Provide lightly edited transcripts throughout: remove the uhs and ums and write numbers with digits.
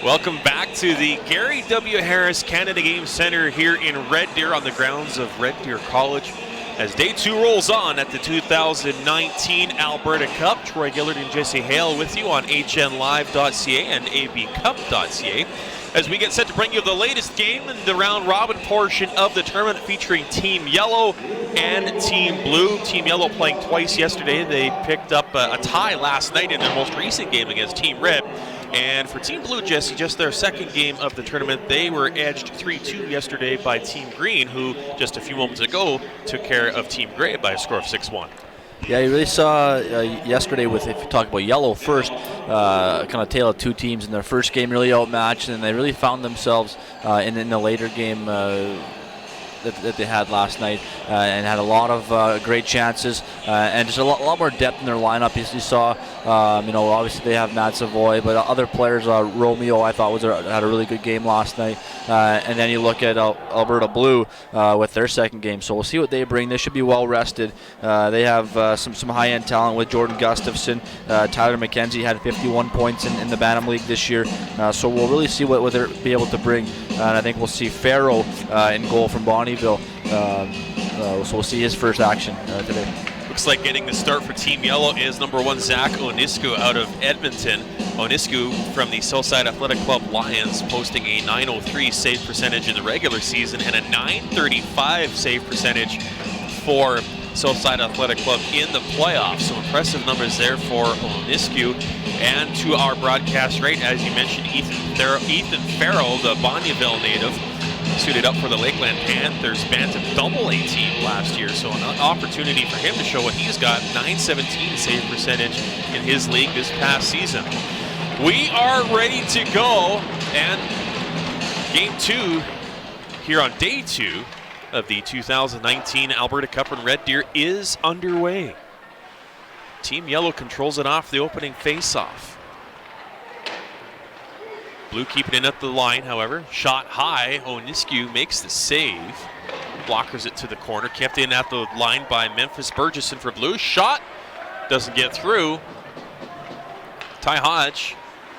Welcome back to the Gary W. Harris Canada Game Center here in Red Deer on the grounds of Red Deer College as day 2 rolls on at the 2019 Alberta Cup. Troy Gillard and Jesse Hale with you on hnlive.ca and abcup.ca as we get set to bring you the latest game in the round robin portion of the tournament featuring Team Yellow and Team Blue. Team Yellow playing twice yesterday. They picked up a tie last night in their most recent game against Team Red. And for Team Blue, Jesse, just their second game of the tournament, they were edged 3-2 yesterday by Team Green, who just a few moments ago took care of Team Gray by a score of 6-1. Yeah, you really saw yesterday with, if you talk about Yellow first, kind of tale of two teams in their first game really outmatched, and they really found themselves in the later game that they had last night and had a lot of great chances and just a lot more depth in their lineup. You saw, obviously they have Matt Savoy, but other players, Romeo, I thought had a really good game last night. And then you look at Alberta Blue with their second game. So we'll see what they bring. They should be well rested. They have some high-end talent with Jordan Gustafson. Tyler McKenzie had 51 points in the Bantam League this year. So we'll really see what they'll be able to bring. And I think we'll see Farrow in goal from Bonneville. So we'll see his first action today. Looks like getting the start for Team Yellow is number 1 Zach Onisku out of Edmonton. Onisku from the Southside Athletic Club Lions, posting a .903 save percentage in the regular season and a .935 save percentage for Southside Athletic Club in the playoffs. So impressive numbers there for Onisku. And to our broadcast right, as you mentioned, Ethan Farrell, the Bonneville native, suited up for the Lakeland Panthers Bantam Double-A team last year. So an opportunity for him to show what he's got. .917 save percentage in his league this past season. We are ready to go, and game 2 here on day 2 of the 2019 Alberta Cup in Red Deer is underway. Team Yellow controls it off the opening face-off. Blue keeping it at the line, however. Shot high. Onisku makes the save. Blockers it to the corner. Kept in at the line by Memphis Burgesson for Blue. Shot doesn't get through. Ty Hodge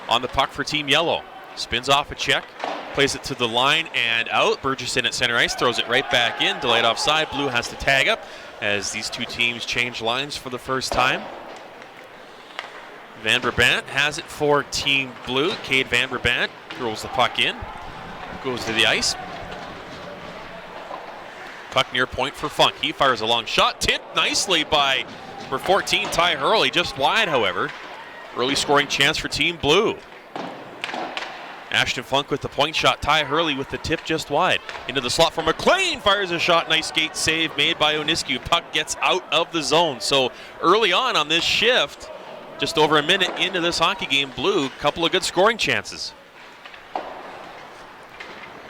on the puck for Team Yellow. Spins off a check. Plays it to the line and out. Burgesson at center ice throws it right back in. Delayed offside. Blue has to tag up as these two teams change lines for the first time. Van Brabant has it for Team Blue. Cade Van Brabant throws the puck in. Goes to the ice. Puck near point for Funk. He fires a long shot. Tipped nicely by number 14, Ty Hurley. Just wide, however. Early scoring chance for Team Blue. Ashton Funk with the point shot. Ty Hurley with the tip just wide. Into the slot for McLean. Fires a shot. Nice skate save made by Onisku. Puck gets out of the zone. So early on this shift, just over a minute into this hockey game, Blue, couple of good scoring chances.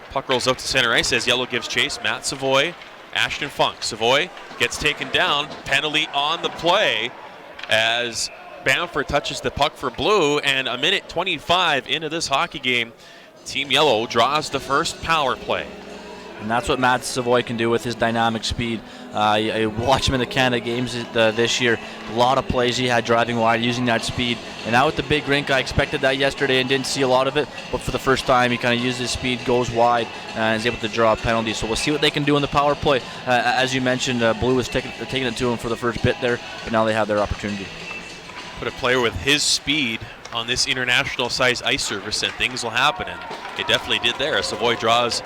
Puck rolls out to center ice as Yellow gives chase. Matt Savoy, Ashton Funk. Savoy gets taken down. Penalty on the play as Bamford touches the puck for Blue, and a minute 25 into this hockey game, Team Yellow draws the first power play. And that's what Matt Savoy can do with his dynamic speed. I watched him in the Canada games this year. A lot of plays he had driving wide, using that speed. And now with the big rink, I expected that yesterday and didn't see a lot of it. But for the first time, he kind of used his speed, goes wide, and is able to draw a penalty. So we'll see what they can do in the power play. As you mentioned, Blue was taking it to him for the first bit there, but now they have their opportunity. Put a player with his speed on this international size ice surface and things will happen, and it definitely did there. Savoy draws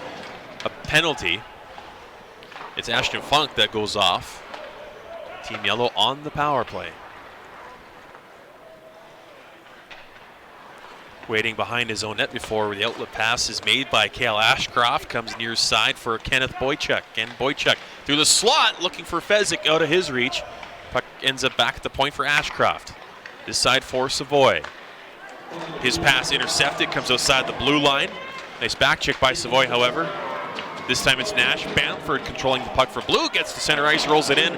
a penalty. It's Ashton Funk that goes off. Team Yellow on the power play. Waiting behind his own net before the outlet pass is made by Cale Ashcroft. Comes near side for Kenneth Boychuk. Ken Boychuk through the slot looking for Fezzik out of his reach. Puck ends up back at the point for Ashcroft. This side for Savoy. His pass intercepted, comes outside the blue line. Nice back check by Savoy, however. This time it's Nash. Bamford controlling the puck for Blue. Gets to center ice, rolls it in.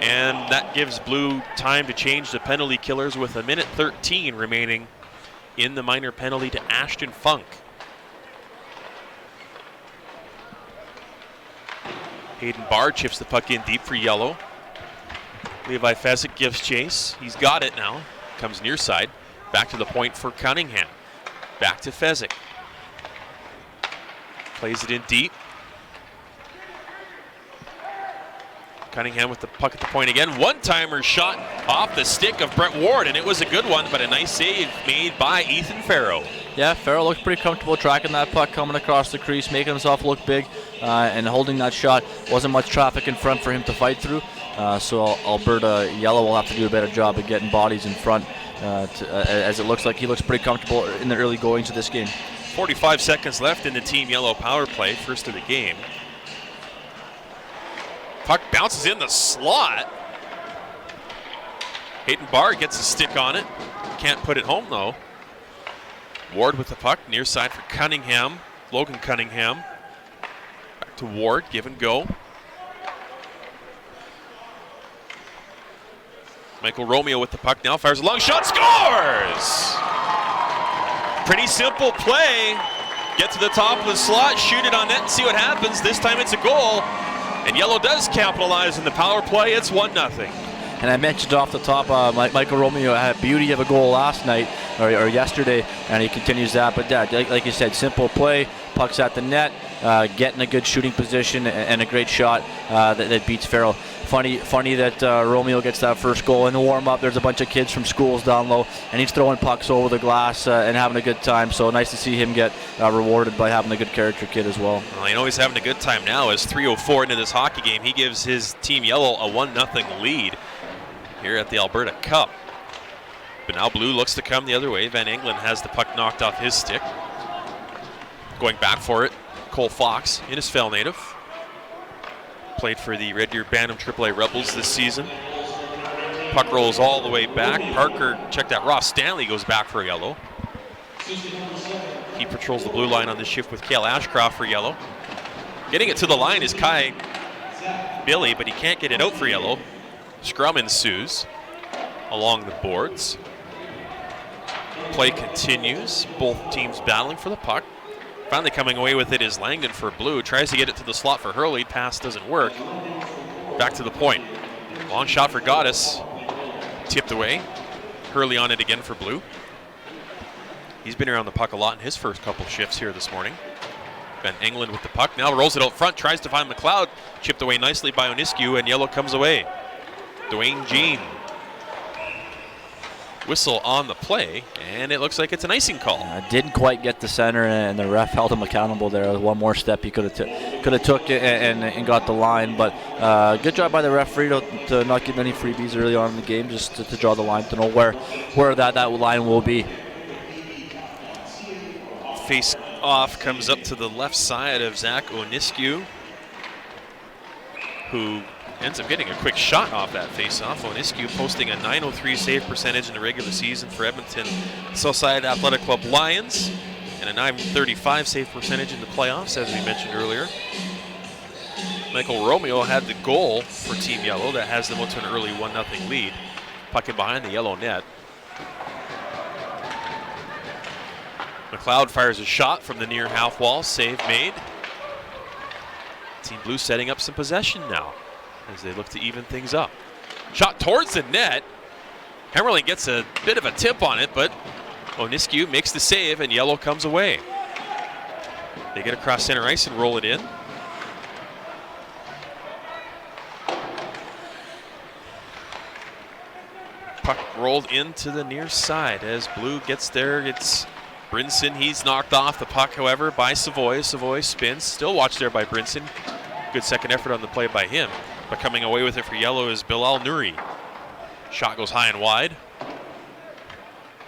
And that gives Blue time to change the penalty killers with a minute 13 remaining in the minor penalty to Ashton Funk. Hayden Bard chips the puck in deep for Yellow. Levi Fezzik gives chase. He's got it now. Comes near side. Back to the point for Cunningham. Back to Fezzik. Plays it in deep. Cunningham with the puck at the point again. One-timer shot off the stick of Brett Ward, and it was a good one, but a nice save made by Ethan Farrow. Yeah, Farrow looked pretty comfortable tracking that puck, coming across the crease, making himself look big, and holding that shot. Wasn't much traffic in front for him to fight through, so Alberta Yellow will have to do a better job of getting bodies in front, as it looks like he looks pretty comfortable in the early goings of this game. 45 seconds left in the Team Yellow power play, first of the game. Puck bounces in the slot. Hayden Barr gets a stick on it. Can't put it home though. Ward with the puck, near side for Cunningham. Logan Cunningham. Back to Ward, give and go. Michael Romeo with the puck now, fires a long shot, scores! Pretty simple play. Get to the top of the slot, shoot it on net and see what happens. This time it's a goal. And Yellow does capitalize in the power play. It's 1-0. And I mentioned off the top, Michael Romeo had a beauty of a goal last night or yesterday, and he continues that. But yeah, like you said, simple play, pucks at the net, getting a good shooting position and a great shot that beats Farrell. Funny that Romeo gets that first goal in the warm-up. There's a bunch of kids from schools down low, and he's throwing pucks over the glass and having a good time. So nice to see him get rewarded by having a good character kid as well. Well, you know he's having a good time now. As 3:04 into this hockey game, he gives his Team Yellow a 1-0 lead here at the Alberta Cup. But now Blue looks to come the other way. Van Engelen has the puck knocked off his stick. Going back for it, Cole Fox, Innisfail native. Played for the Red Deer Bantam AAA Rebels this season. Puck rolls all the way back. Parker, check that, Ross Stanley goes back for Yellow. He patrols the blue line on this shift with Cale Ashcroft for Yellow. Getting it to the line is Kai Billy, but he can't get it out for Yellow. Scrum ensues along the boards. Play continues. Both teams battling for the puck. Finally coming away with it is Langdon for Blue. Tries to get it to the slot for Hurley. Pass doesn't work. Back to the point. Long shot for Goddess. Tipped away. Hurley on it again for Blue. He's been around the puck a lot in his first couple shifts here this morning. Van Engelen with the puck. Now rolls it out front. Tries to find McLeod. Chipped away nicely by Oniscu, and Yellow comes away. Dwayne Jean. Whistle on the play, and it looks like it's an icing call. Didn't quite get the center, and the ref held him accountable there. One more step he could have took it and got the line, but good job by the referee to not give any freebies early on in the game, just to draw the line, to know where that line will be. Face off comes up to the left side of Zach Oniscu, who ends up getting a quick shot off that face-off. Oniscu posting a .903 save percentage in the regular season for Edmonton Southside Athletic Club Lions, and a .935 save percentage in the playoffs, as we mentioned earlier. Michael Romeo had the goal for Team Yellow that has them out to an early 1-0 lead. Puck in behind the yellow net. McLeod fires a shot from the near half wall. Save made. Team Blue setting up some possession now as they look to even things up. Shot towards the net. Hemmerling gets a bit of a tip on it, but Oniscu makes the save and Yellow comes away. They get across center ice and roll it in. Puck rolled into the near side as Blue gets there. It's Brinson. He's knocked off the puck, however, by Savoy. Savoy spins. Still watched there by Brinson. Good second effort on the play by him. But coming away with it for Yellow is Bilal Nuri. Shot goes high and wide.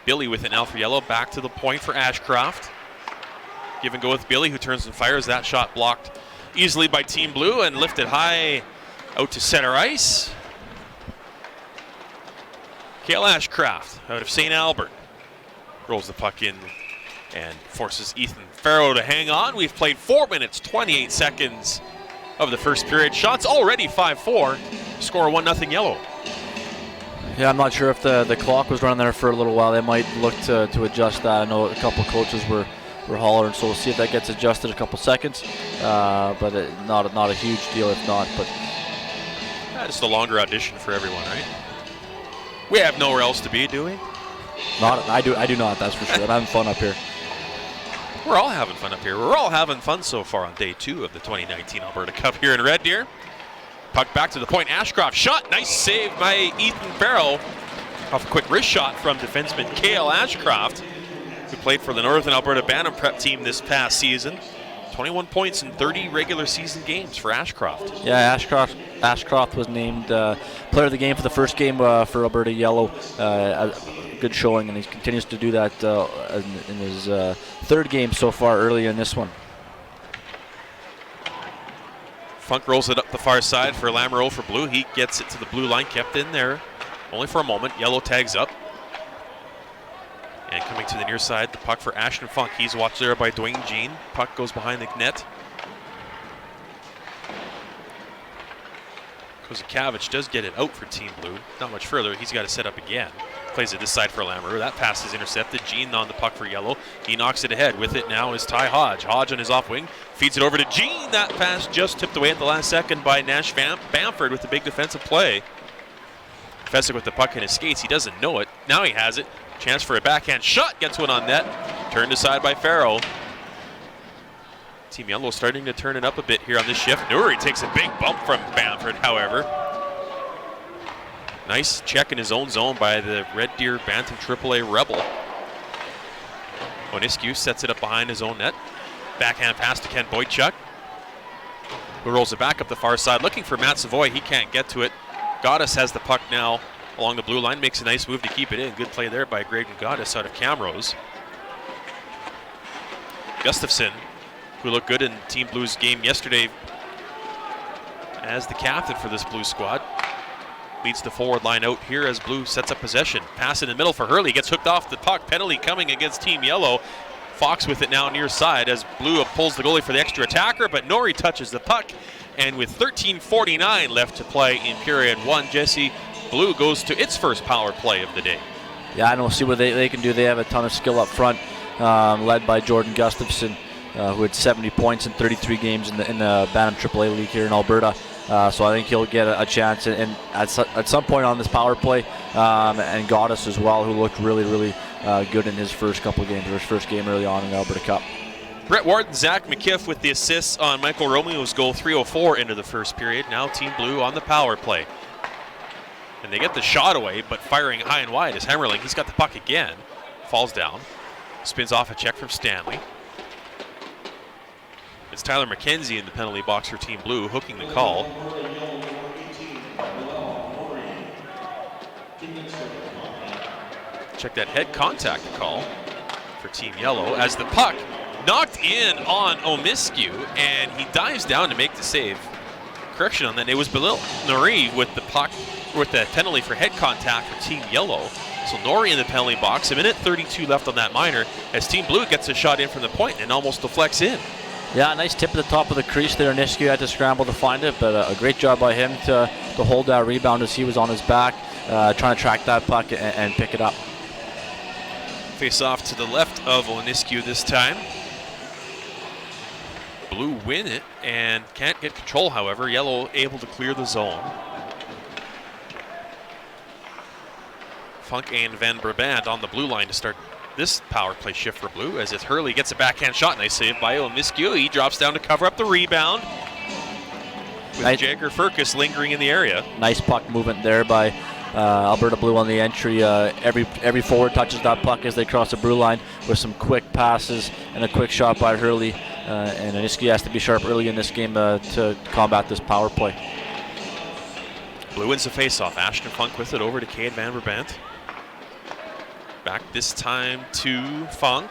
Billy with it now for Yellow. Back to the point for Ashcroft. Give and go with Billy, who turns and fires. That shot blocked easily by Team Blue and lifted high out to center ice. Cale Ashcroft out of St. Albert rolls the puck in and forces Ethan Farrow to hang on. We've played 4 minutes, 28 seconds of the first period. Shots already 5-4. Score 1-0 Yellow. Yeah, I'm not sure if the clock was running there for a little while. They might look to adjust that. I know a couple coaches were hollering, so we'll see if that gets adjusted a couple seconds. But not a huge deal if not. But just a longer audition for everyone, right? We have nowhere else to be, do we? I do not, that's for sure. I'm having fun up here. We're all having fun up here. We're all having fun so far on day 2 of the 2019 Alberta Cup here in Red Deer. Puck back to the point. Ashcroft shot. Nice save by Ethan Farrell. Off a quick wrist shot from defenseman Cale Ashcroft, who played for the Northern Alberta Bantam Prep team this past season. 21 points in 30 regular season games for Ashcroft. Yeah, Ashcroft was named player of the game for the first game for Alberta Yellow. Good showing, and he continues to do that in his third game so far early in this one. Funk rolls it up the far side for Lamoureux for Blue. He gets it to the blue line, kept in there only for a moment. Yellow tags up. And coming to the near side, the puck for Ashton Funk. He's watched there by Dwayne Jean. Puck goes behind the net. Kozakavich does get it out for Team Blue. Not much further. He's got to set up again. Plays it this side for Lamoureux. That pass is intercepted. Jean on the puck for Yellow. He knocks it ahead. With it now is Ty Hodge. Hodge on his off wing. Feeds it over to Jean. That pass just tipped away at the last second by Nash Bamford with the big defensive play. Fessick with the puck in his skates. He doesn't know it. Now he has it. Chance for a backhand shot. Gets one on net. Turned aside by Farrell. Team Yellow starting to turn it up a bit here on this shift. Nuri takes a big bump from Bamford, however. Nice check in his own zone by the Red Deer Bantam AAA Rebel. Oniscu sets it up behind his own net. Backhand pass to Ken Boychuk, who rolls it back up the far side, looking for Matt Savoy. He can't get to it. Goddess has the puck now along the blue line, makes a nice move to keep it in. Good play there by Greg Goddess out of Camrose. Gustafson, who looked good in Team Blue's game yesterday as the captain for this Blue squad, leads the forward line out here as Blue sets up possession. Pass in the middle for Hurley, gets hooked off the puck. Penalty coming against Team Yellow. Fox with it now near side as Blue pulls the goalie for the extra attacker, but Nori touches the puck. And with 13:49 left to play in period 1, Jesse, Blue goes to its first power play of the day. Yeah, I don't see what they can do. They have a ton of skill up front, led by Jordan Gustafson, who had 70 points in 33 games in the Bantam AAA League here in Alberta. So I think he'll get a chance, and at some point on this power play, and Goddess as well, who looked really good in his first couple of games, or his first game early on in the Alberta Cup. Brett Ward and Zach McKiff with the assists on Michael Romeo's goal, 3:04 into the first period. Now Team Blue on the power play. And they get the shot away, but firing high and wide is Hemmerling. He's got the puck again. Falls down. Spins off a check from Stanley. It's Tyler McKenzie in the penalty box for Team Blue, hooking the call. Check that head contact call for Team Yellow as the puck knocked in on Omiscu, and he dives down to make the save. Correction on that, it was Belil Nori with the puck, with the penalty for head contact for Team Yellow. So Nori in the penalty box, a minute 32 left on that minor, as Team Blue gets a shot in from the point and almost deflects in. Yeah, nice tip at the top of the crease there. Oniscu had to scramble to find it, but a great job by him to hold that rebound as he was on his back, trying to track that puck and pick it up. Face off to the left of Oniscu this time. Blue win it and can't get control, however. Yellow able to clear the zone. Funk and Van Brabant on the blue line to start this power play shift for Blue, as if Hurley gets a backhand shot. Nice save by Omiscu. He drops down to cover up the rebound, with Jagger Furcus lingering in the area. Nice puck movement there by Alberta Blue on the entry. Every forward touches that puck as they cross the blue line with some quick passes and a quick shot by Hurley. And Oniscu has to be sharp early in this game to combat this power play. Blue wins the faceoff. Ashton Funk with it over to Cade Van Brabant. Back this time to Funk.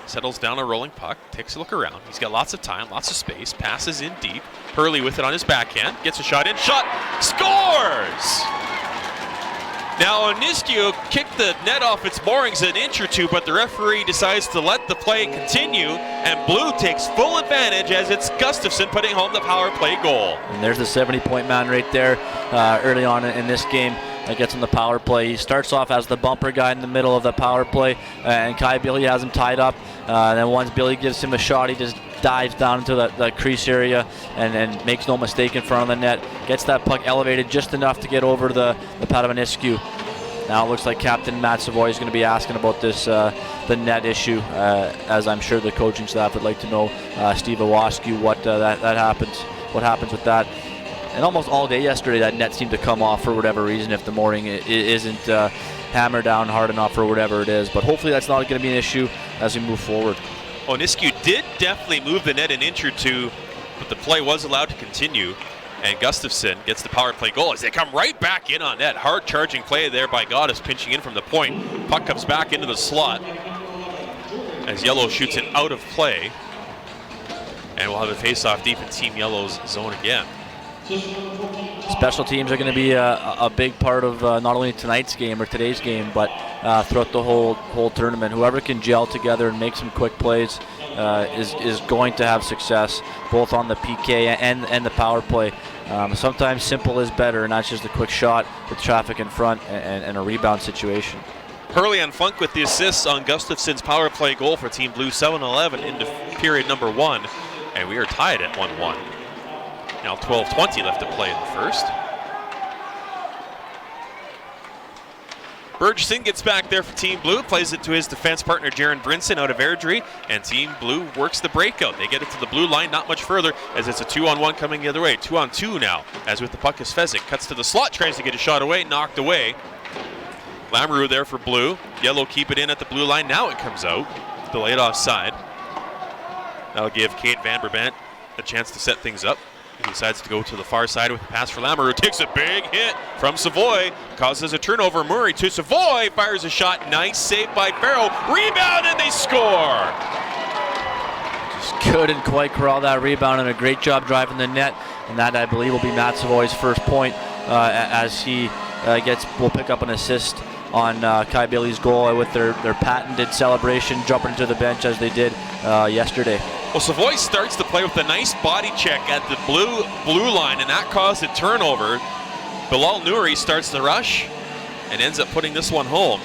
Settles down a rolling puck, takes a look around. He's got lots of time, lots of space, passes in deep. Hurley with it on his backhand, gets a shot in, shot, scores! Now Oniscu kicked the net off its moorings an inch or two, but the referee decides to let the play continue, and Blue takes full advantage as it's Gustafson putting home the power play goal. And there's the 70-point man right there early on in this game. That gets on the power play. He starts off as the bumper guy in the middle of the power play, and Kai Billy has him tied up. Then once Billy gives him a shot, he just dives down into that crease area and makes no mistake in front of the net. Gets that puck elevated just enough to get over the pad of Oniscu. Now it looks like Captain Matt Savoy is going to be asking about this, the net issue, as I'm sure the coaching staff would like to know. Steve Iwaski, what happens with that. And almost all day yesterday, that net seemed to come off for whatever reason, if the mooring isn't hammered down hard enough or whatever it is. But hopefully that's not going to be an issue as we move forward. Oniscu did definitely move the net an inch or two, but the play was allowed to continue. And Gustafson gets the power play goal as they come right back in on net. Hard charging play there by Goddess, pinching in from the point. Puck comes back into the slot as Yellow shoots it out of play. And we'll have a face-off deep in Team Yellow's zone again. Special teams are going to be a big part of not only tonight's game or today's game, but throughout the whole tournament. Whoever can gel together and make some quick plays is going to have success, both on the PK and the power play. Sometimes simple is better, and that's just a quick shot with traffic in front and a rebound situation. Hurley and Funk with the assists on Gustafson's power play goal for Team Blue, 7-11 into period number 1, and we are tied at 1-1. Now 12:20 left to play in the first. Burgeson gets back there for Team Blue, plays it to his defense partner Jaron Brinson out of Airdrie, and Team Blue works the breakout. They get it to the blue line, not much further, as it's a 2-on-1 coming the other way. 2-on-2 now, as with the puck is Fezzik. Cuts to the slot, tries to get a shot away, knocked away. Lamoureux there for Blue. Yellow keep it in at the blue line. Now it comes out. Delayed offside. That'll give Cade Van Brabant a chance to set things up. He decides to go to the far side with a pass for Lamoureux. Takes a big hit from Savoy. Causes a turnover. Murray to Savoy. Fires a shot. Nice save by Farrell. Rebound, and they score. Just couldn't quite corral that rebound, and a great job driving the net. And that, I believe, will be Matt Savoy's first point as he will pick up an assist on Kai Bailey's goal with their patented celebration, jumping into the bench as they did yesterday. Well, Savoy starts the play with a nice body check at the blue line, and that caused a turnover. Bilal Nouri starts the rush and ends up putting this one home.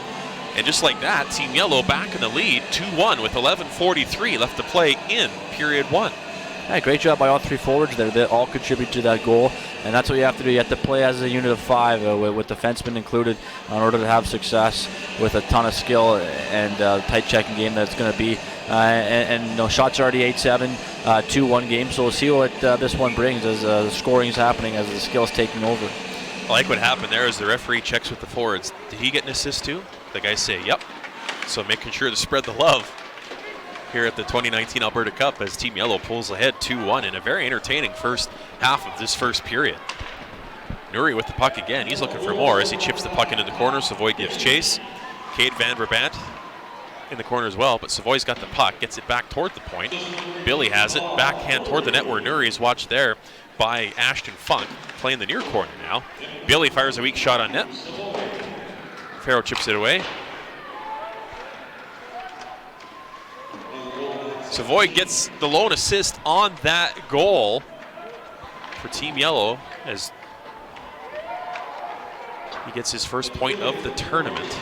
And just like that, Team Yellow back in the lead, 2-1 with 11:43 left to play in period 1. Yeah, great job by all three forwards there. They all contribute to that goal, and that's what you have to do. You have to play as a unit of 5 with defensemen included in order to have success with a ton of skill and tight checking game that's going to be. Shots are already 8-7, 2-1 game, so we'll see what this one brings as the scoring is happening, as the skill is taking over. I like what happened there as the referee checks with the forwards. Did he get an assist too? The guys say, yep. So making sure to spread the love here at the 2019 Alberta Cup as Team Yellow pulls ahead 2-1 in a very entertaining first half of this first period. Nouri with the puck again. He's looking for more as he chips the puck into the corner. Savoy gives chase. Cade Van Brabant in the corner as well, but Savoy's got the puck, gets it back toward the point. Billy has it, backhand toward the net where Nouri is watched there by Ashton Funk, playing the near corner now. Billy fires a weak shot on net. Farrow chips it away. Savoy gets the lone assist on that goal for Team Yellow as he gets his first point of the tournament.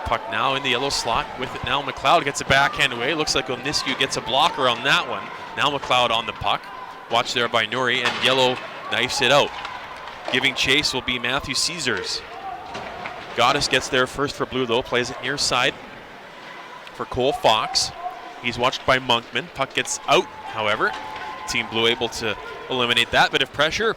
Puck now in the yellow slot. With it now, McLeod gets a backhand away. Looks like Oniscu gets a blocker on that one. Now McLeod on the puck. Watched there by Nouri, and Yellow knifes it out. Giving chase will be Matthew Caesars. Goddess gets there first for Blue though. Plays it near side for Cole Fox. He's watched by Monkman. Puck gets out, however. Team Blue able to eliminate that bit of pressure.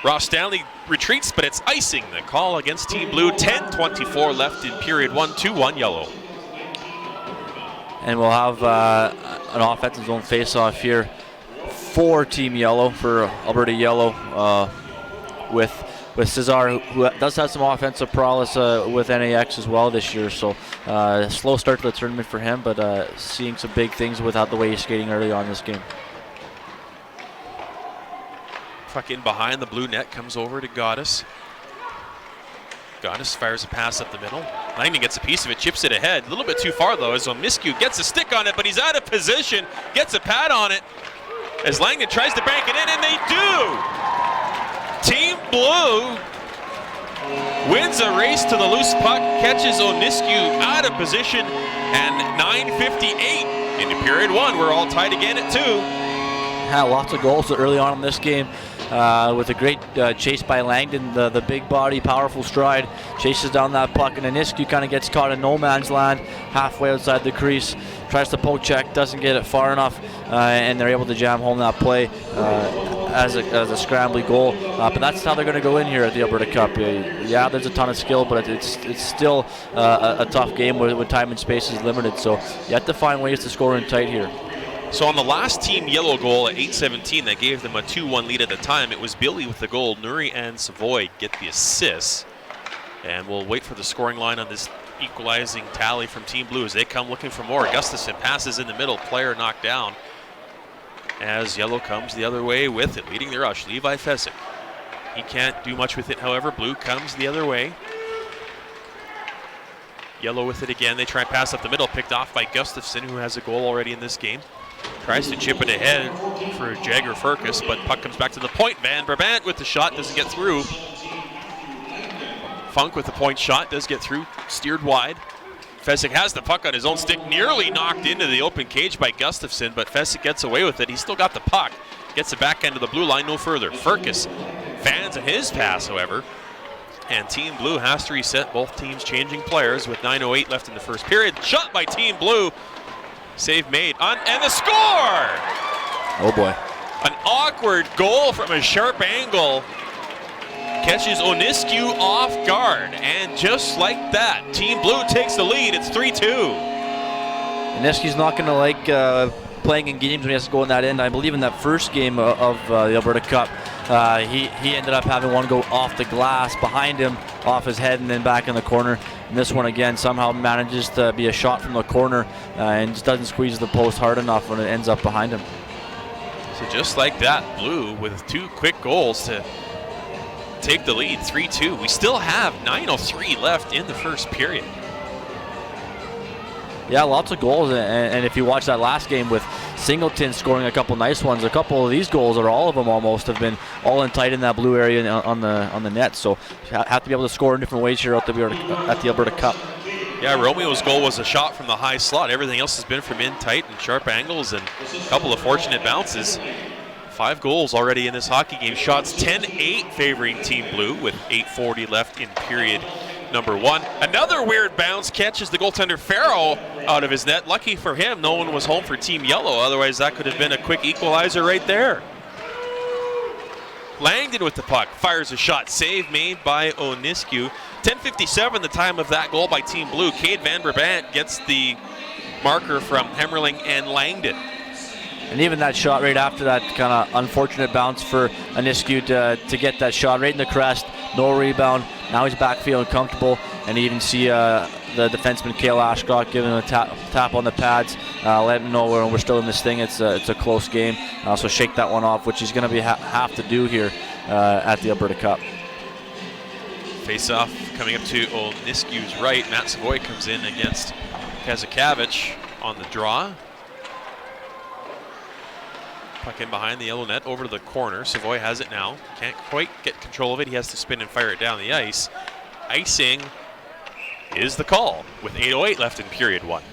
Ross Stanley retreats, but it's icing. The call against Team Blue. 10:24 left in period 1, 2-1 Yellow. And we'll have an offensive zone face-off here for Team Yellow, for Alberta Yellow, with Cesar, who does have some offensive prowess with NAX as well this year. So slow start to the tournament for him, but seeing some big things without the way he's skating early on this game. Puck in behind the blue net, comes over to Goddess. Goddess fires a pass up the middle. Langdon gets a piece of it, chips it ahead. A little bit too far though, as Omiscu gets a stick on it, but he's out of position, gets a pad on it, as Langdon tries to bank it in, and they do! Team Blue wins a race to the loose puck, catches Oniscu out of position, and 9:58 into period 1. We're all tied again at 2. Had lots of goals early on in this game. with a great chase by Langdon, the big body, powerful stride, chases down that puck, and Onisku kind of gets caught in no man's land halfway outside the crease, tries to poke check, doesn't get it far enough, and they're able to jam home that play as a scrambly goal. But that's how they're going to go in here at the Alberta Cup. Yeah, there's a ton of skill, but it's still a tough game when time and space is limited. So you have to find ways to score in tight here. So on the last Team Yellow goal at 8:17, that gave them a 2-1 lead at the time. It was Billy with the goal. Nuri and Savoy get the assists. And we'll wait for the scoring line on this equalizing tally from Team Blue as they come looking for more. Gustafson passes in the middle, player knocked down. As Yellow comes the other way with it, leading the rush, Levi Fezzik. He can't do much with it, however. Blue comes the other way. Yellow with it again. They try and pass up the middle, picked off by Gustafson, who has a goal already in this game. Tries to chip it ahead for Jagger Furcus, but puck comes back to the point. Van Brabant with the shot, doesn't get through. Funk with the point shot, does get through, steered wide. Fezzik has the puck on his own stick, nearly knocked into the open cage by Gustafson, but Fezzik gets away with it. He's still got the puck, gets the back end of the blue line no further. Furcus fans at his pass, however, and Team Blue has to reset. Both teams changing players with 9:08 left in the first period. Shot by Team Blue. Save made on, and the score! Oh boy. An awkward goal from a sharp angle. Catches Onisku off guard, and just like that, Team Blue takes the lead. It's 3-2. Onisku's not going to like playing in games when he has to go in that end. I believe in that first game of the Alberta Cup, he ended up having one go off the glass behind him, off his head, and then back in the corner. And this one again somehow manages to be a shot from the corner and just doesn't squeeze the post hard enough when it ends up behind him. So just like that, Blue with 2 quick goals to take the lead, 3-2. We still have 9:03 left in the first period. Yeah, lots of goals, and if you watch that last game with Singleton scoring a couple nice ones, a couple of these goals, or all of them almost, have been all in tight in that blue area on the net. So you have to be able to score in different ways here at the Alberta Cup. Yeah, Romeo's goal was a shot from the high slot. Everything else has been from in tight and sharp angles and a couple of fortunate bounces. 5 goals already in this hockey game. Shots 10-8 favoring Team Blue with 8:40 left in period number 1. Another weird bounce catches the goaltender Farrow out of his net. Lucky for him, no one was home for Team Yellow. Otherwise, that could have been a quick equalizer right there. Langdon with the puck, fires a shot. Save made by Onisku. 10:57 the time of that goal by Team Blue. Cade Van Brabant gets the marker from Hemmerling and Langdon. And even that shot right after that kind of unfortunate bounce for Onisku to get that shot right in the crest. No rebound. Now he's back feeling comfortable. And you even see the defenseman Cale Ashcroft giving him a tap on the pads. Let him know we're still in this thing. It's a close game. So shake that one off, which he's going to have to do here at the Alberta Cup. Face-off coming up to Onisku's right. Matt Savoy comes in against Kazakavich on the draw. Puck in behind the yellow net over to the corner. Savoy has it now. Can't quite get control of it. He has to spin and fire it down the ice. Icing is the call with 8:08 left in period 1.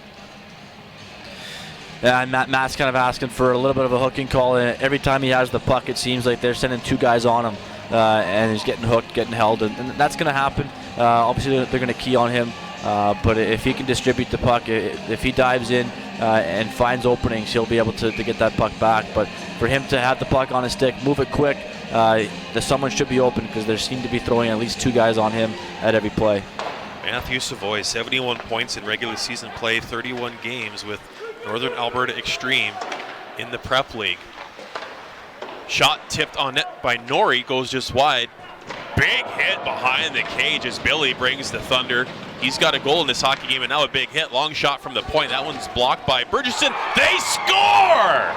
Yeah, and Matt's kind of asking for a little bit of a hooking call. And every time he has the puck, it seems like they're sending 2 guys on him. And he's getting hooked, getting held. And that's going to happen. Obviously, they're going to key on him. But if he can distribute the puck, if he dives in and finds openings, he'll be able to get that puck back. But for him to have the puck on his stick, move it quick, someone should be open because they seem to be throwing at least 2 guys on him at every play. Matthew Savoy, 71 points in regular season play, 31 games with Northern Alberta Extreme in the Prep League. Shot tipped on net by Norrie, goes just wide. Big hit behind the cage as Billy brings the thunder. He's got a goal in this hockey game, and now a big hit. Long shot from the point. That one's blocked by Bridgerton. They score!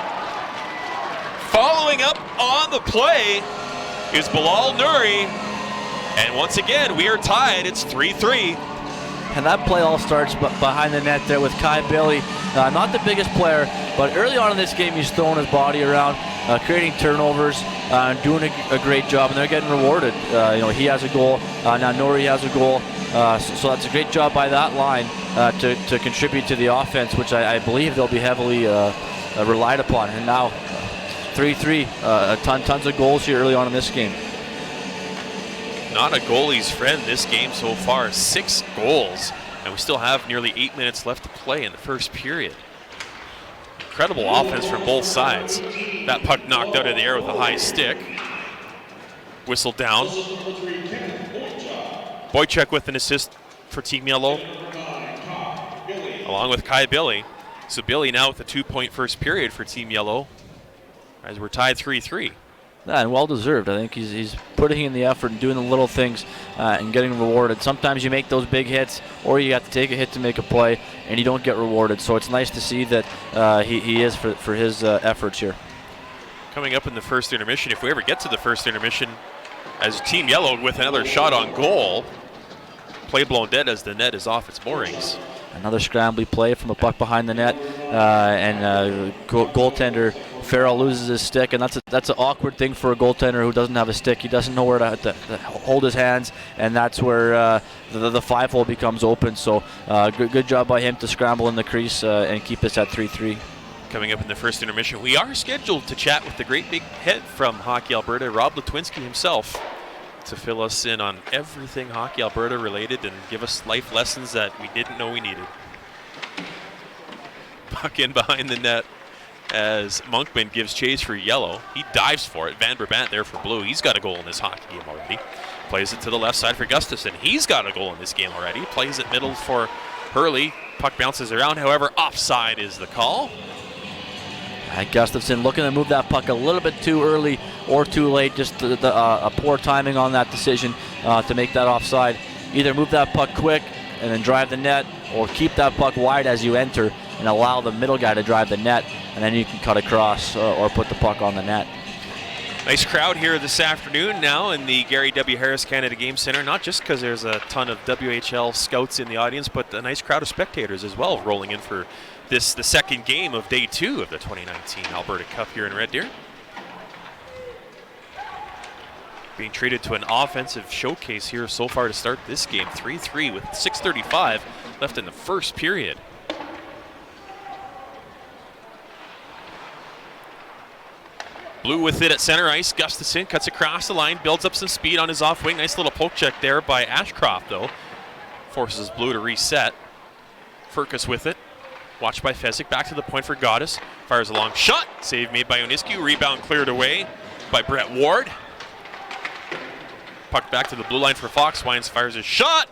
Following up on the play is Bilal Nuri. And once again, we are tied. It's 3-3. And that play all starts behind the net there with Kai Billy. Not the biggest player, but early on in this game, he's throwing his body around, creating turnovers, doing a great job, and they're getting rewarded. He has a goal. Now Nori has a goal. So that's a great job by that line to contribute to the offense, which I believe they'll be heavily relied upon. And now 3-3. Tons of goals here early on in this game. Not a goalie's friend this game so far. 6 goals, and we still have nearly 8 minutes left to play in the first period. Incredible offense from both sides. That puck knocked out of the air with a high stick. Whistle down. Boychuk with an assist for Team Yellow, along with Kai Billy. So Billy now with a 2-point first period for Team Yellow, as we're tied 3-3. Yeah, and well deserved. I think he's putting in the effort and doing the little things and getting rewarded. Sometimes you make those big hits, or you have to take a hit to make a play, and you don't get rewarded. So it's nice to see that he is for his efforts here. Coming up in the first intermission, if we ever get to the first intermission, as Team Yellow with another shot on goal. Play blown dead as the net is off its moorings. Another scrambly play from a puck behind the net, and goaltender Farrell loses his stick, and that's an awkward thing for a goaltender who doesn't have a stick. He doesn't know where to hold his hands, and that's where the 5-hole becomes open. So good job by him to scramble in the crease and keep us at 3-3. Coming up in the first intermission, we are scheduled to chat with the great big head from Hockey Alberta, Rob Letwinski himself, to fill us in on everything Hockey Alberta related and give us life lessons that we didn't know we needed. Puck in behind the net as Monkman gives chase for Yellow. He dives for it. Van Brabant there for Blue. He's got a goal in this hockey game already. Plays it to the left side for Gustafson. He's got a goal in this game already. Plays it middle for Hurley. Puck bounces around. However, offside is the call. And Gustafson looking to move that puck a little bit too early or too late. Just a poor timing on that decision to make that offside. Either move that puck quick and then drive the net, or keep that puck wide as you enter and allow the middle guy to drive the net, and then you can cut across or put the puck on the net. Nice crowd here this afternoon now in the Gary W. Harris Canada Game Centre, not just because there's a ton of WHL scouts in the audience, but a nice crowd of spectators as well rolling in for the second game of day 2 of the 2019 Alberta Cup here in Red Deer. Being treated to an offensive showcase here so far to start this game, 3-3 with 6:35 left in the first period. Blue with it at center ice. Gustafson cuts across the line, builds up some speed on his off wing. Nice little poke check there by Ashcroft, though. Forces Blue to reset. Furcus with it. Watched by Fezzik. Back to the point for Goddess. Fires a long shot. Save made by Oniscu. Rebound cleared away by Brett Ward. Puck back to the blue line for Fox. Wines fires a shot.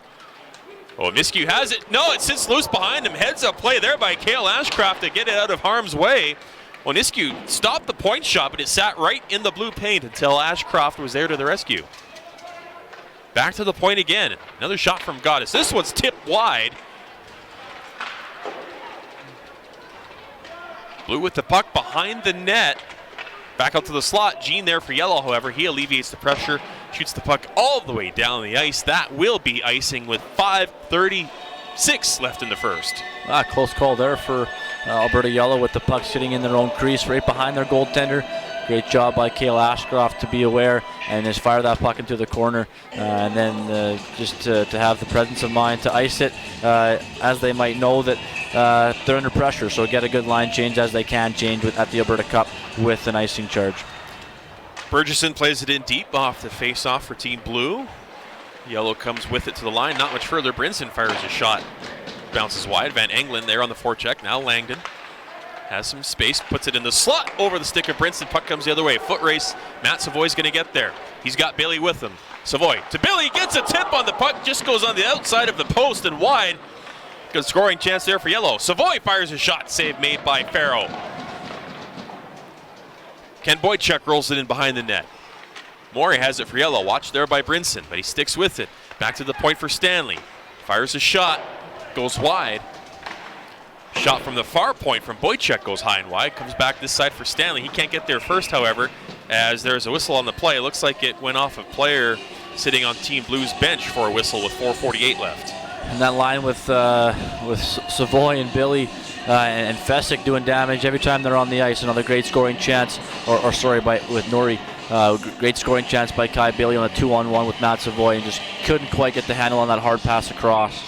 Oniscu has it. No, it sits loose behind him. Heads up play there by Cale Ashcroft to get it out of harm's way. Oniscu stopped the point shot, but it sat right in the blue paint until Ashcroft was there to the rescue. Back to the point again. Another shot from Goddess. This one's tipped wide. Blue with the puck behind the net. Back out to the slot. Gene there for Yellow, however. He alleviates the pressure. Shoots the puck all the way down the ice. That will be icing with 5:36 left in the first. Close call there for Alberta Yellow, with the puck sitting in their own crease right behind their goaltender. Great job by Cale Ashcroft to be aware and just fire that puck into the corner, and then just to have the presence of mind to ice it, as they might know that they're under pressure. So get a good line change as they can change at the Alberta Cup with an icing charge. Burgesson plays it in deep off the face-off for Team Blue. Yellow comes with it to the line. Not much further. Brinson fires a shot. Bounces wide. Van Engelin there on the forecheck. Now Langdon has some space. Puts it in the slot over the stick of Brinson. Puck comes the other way. Foot race. Matt Savoy's going to get there. He's got Billy with him. Savoy to Billy. Gets a tip on the puck. Just goes on the outside of the post and wide. Good scoring chance there for Yellow. Savoy fires a shot. Save made by Farrow. Ken Boychuk rolls it in behind the net. Morey has it for Yellow. Watched there by Brinson, but he sticks with it. Back to the point for Stanley. Fires a shot. Goes wide. Shot from the far point from Boychuk goes high and wide. Comes back this side for Stanley. He can't get there first, however, as there's a whistle on the play. It looks like it went off a player sitting on Team Blue's bench for a whistle with 4:48 left. And that line with Savoy and Billy and Fezzik doing damage every time they're on the ice. Another great scoring chance, with Nori. Great scoring chance by Kai Billy on a 2-on-1 with Matt Savoy, and just couldn't quite get the handle on that hard pass across.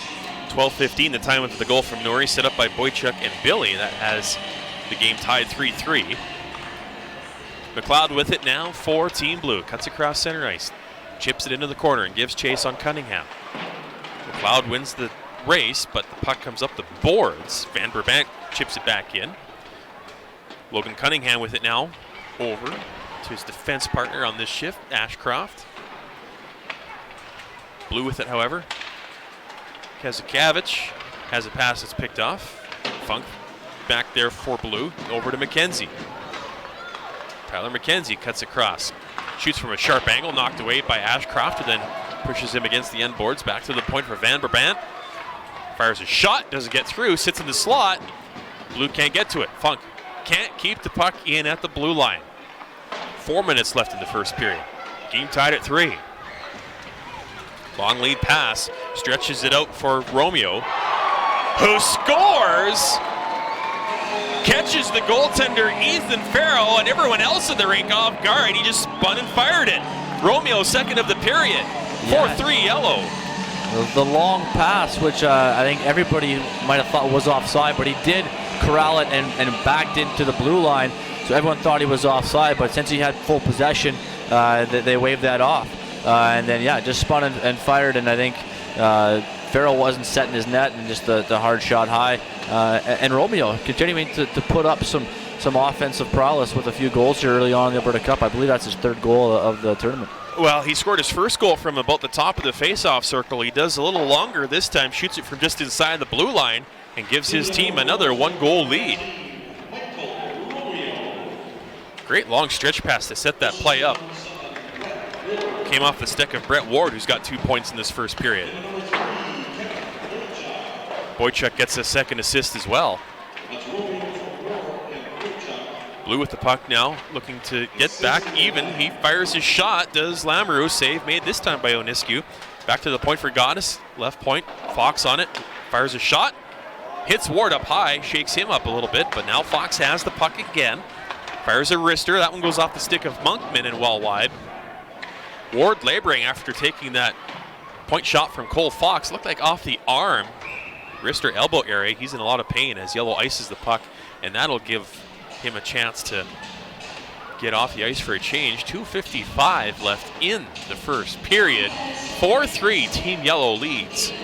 12:15, the time of the goal from Nori, set up by Boychuk and Billy. That has the game tied 3-3. McLeod with it now for Team Blue. Cuts across center ice. Chips it into the corner and gives chase on Cunningham. McLeod wins the race, but the puck comes up the boards. Van Brabant chips it back in. Logan Cunningham with it now. Over to his defense partner on this shift, Ashcroft. Blue with it, however. Kazakevich has a pass that's picked off. Funk back there for Blue. Over to McKenzie. Tyler McKenzie cuts across. Shoots from a sharp angle, knocked away by Ashcroft, and then pushes him against the end boards. Back to the point for Van Brabant. Fires a shot, doesn't get through, sits in the slot. Blue can't get to it. Funk can't keep the puck in at the blue line. 4 minutes left in the first period. Game tied at 3. Long lead pass, stretches it out for Romeo, who scores! Catches the goaltender Ethan Farrell and everyone else in the rink off guard. He just spun and fired it. Romeo, second of the period. 4-3 Yellow. The long pass, which I think everybody might have thought was offside, but he did corral it and backed into the blue line. So everyone thought he was offside, but since he had full possession, they waved that off. And then, just spun and fired, and I think Farrell wasn't setting his net, and just the hard shot high. And Romeo continuing to put up some offensive prowess with a few goals here early on in the Alberta Cup. I believe that's his third goal of the tournament. Well, he scored his first goal from about the top of the face-off circle. He does a little longer this time, shoots it from just inside the blue line, and gives his team another 1-goal lead. Great long stretch pass to set that play up. Came off the stick of Brett Ward, who's got 2 points in this first period. Boychuk gets a second assist as well. Blue with the puck now, looking to get back even. He fires his shot. Does Lamoureux? Save made this time by Oniscu. Back to the point for Goddess. Left point. Fox on it. Fires a shot. Hits Ward up high. Shakes him up a little bit, but now Fox has the puck again. Fires a wrister. That one goes off the stick of Monkman and well wide. Ward laboring after taking that point shot from Cole Fox. Looked like off the arm. Wrister elbow area. He's in a lot of pain as Yellow ices the puck, and that'll give him a chance to get off the ice for a change. 2:55 left in the first period. 4-3 Team Yellow leads.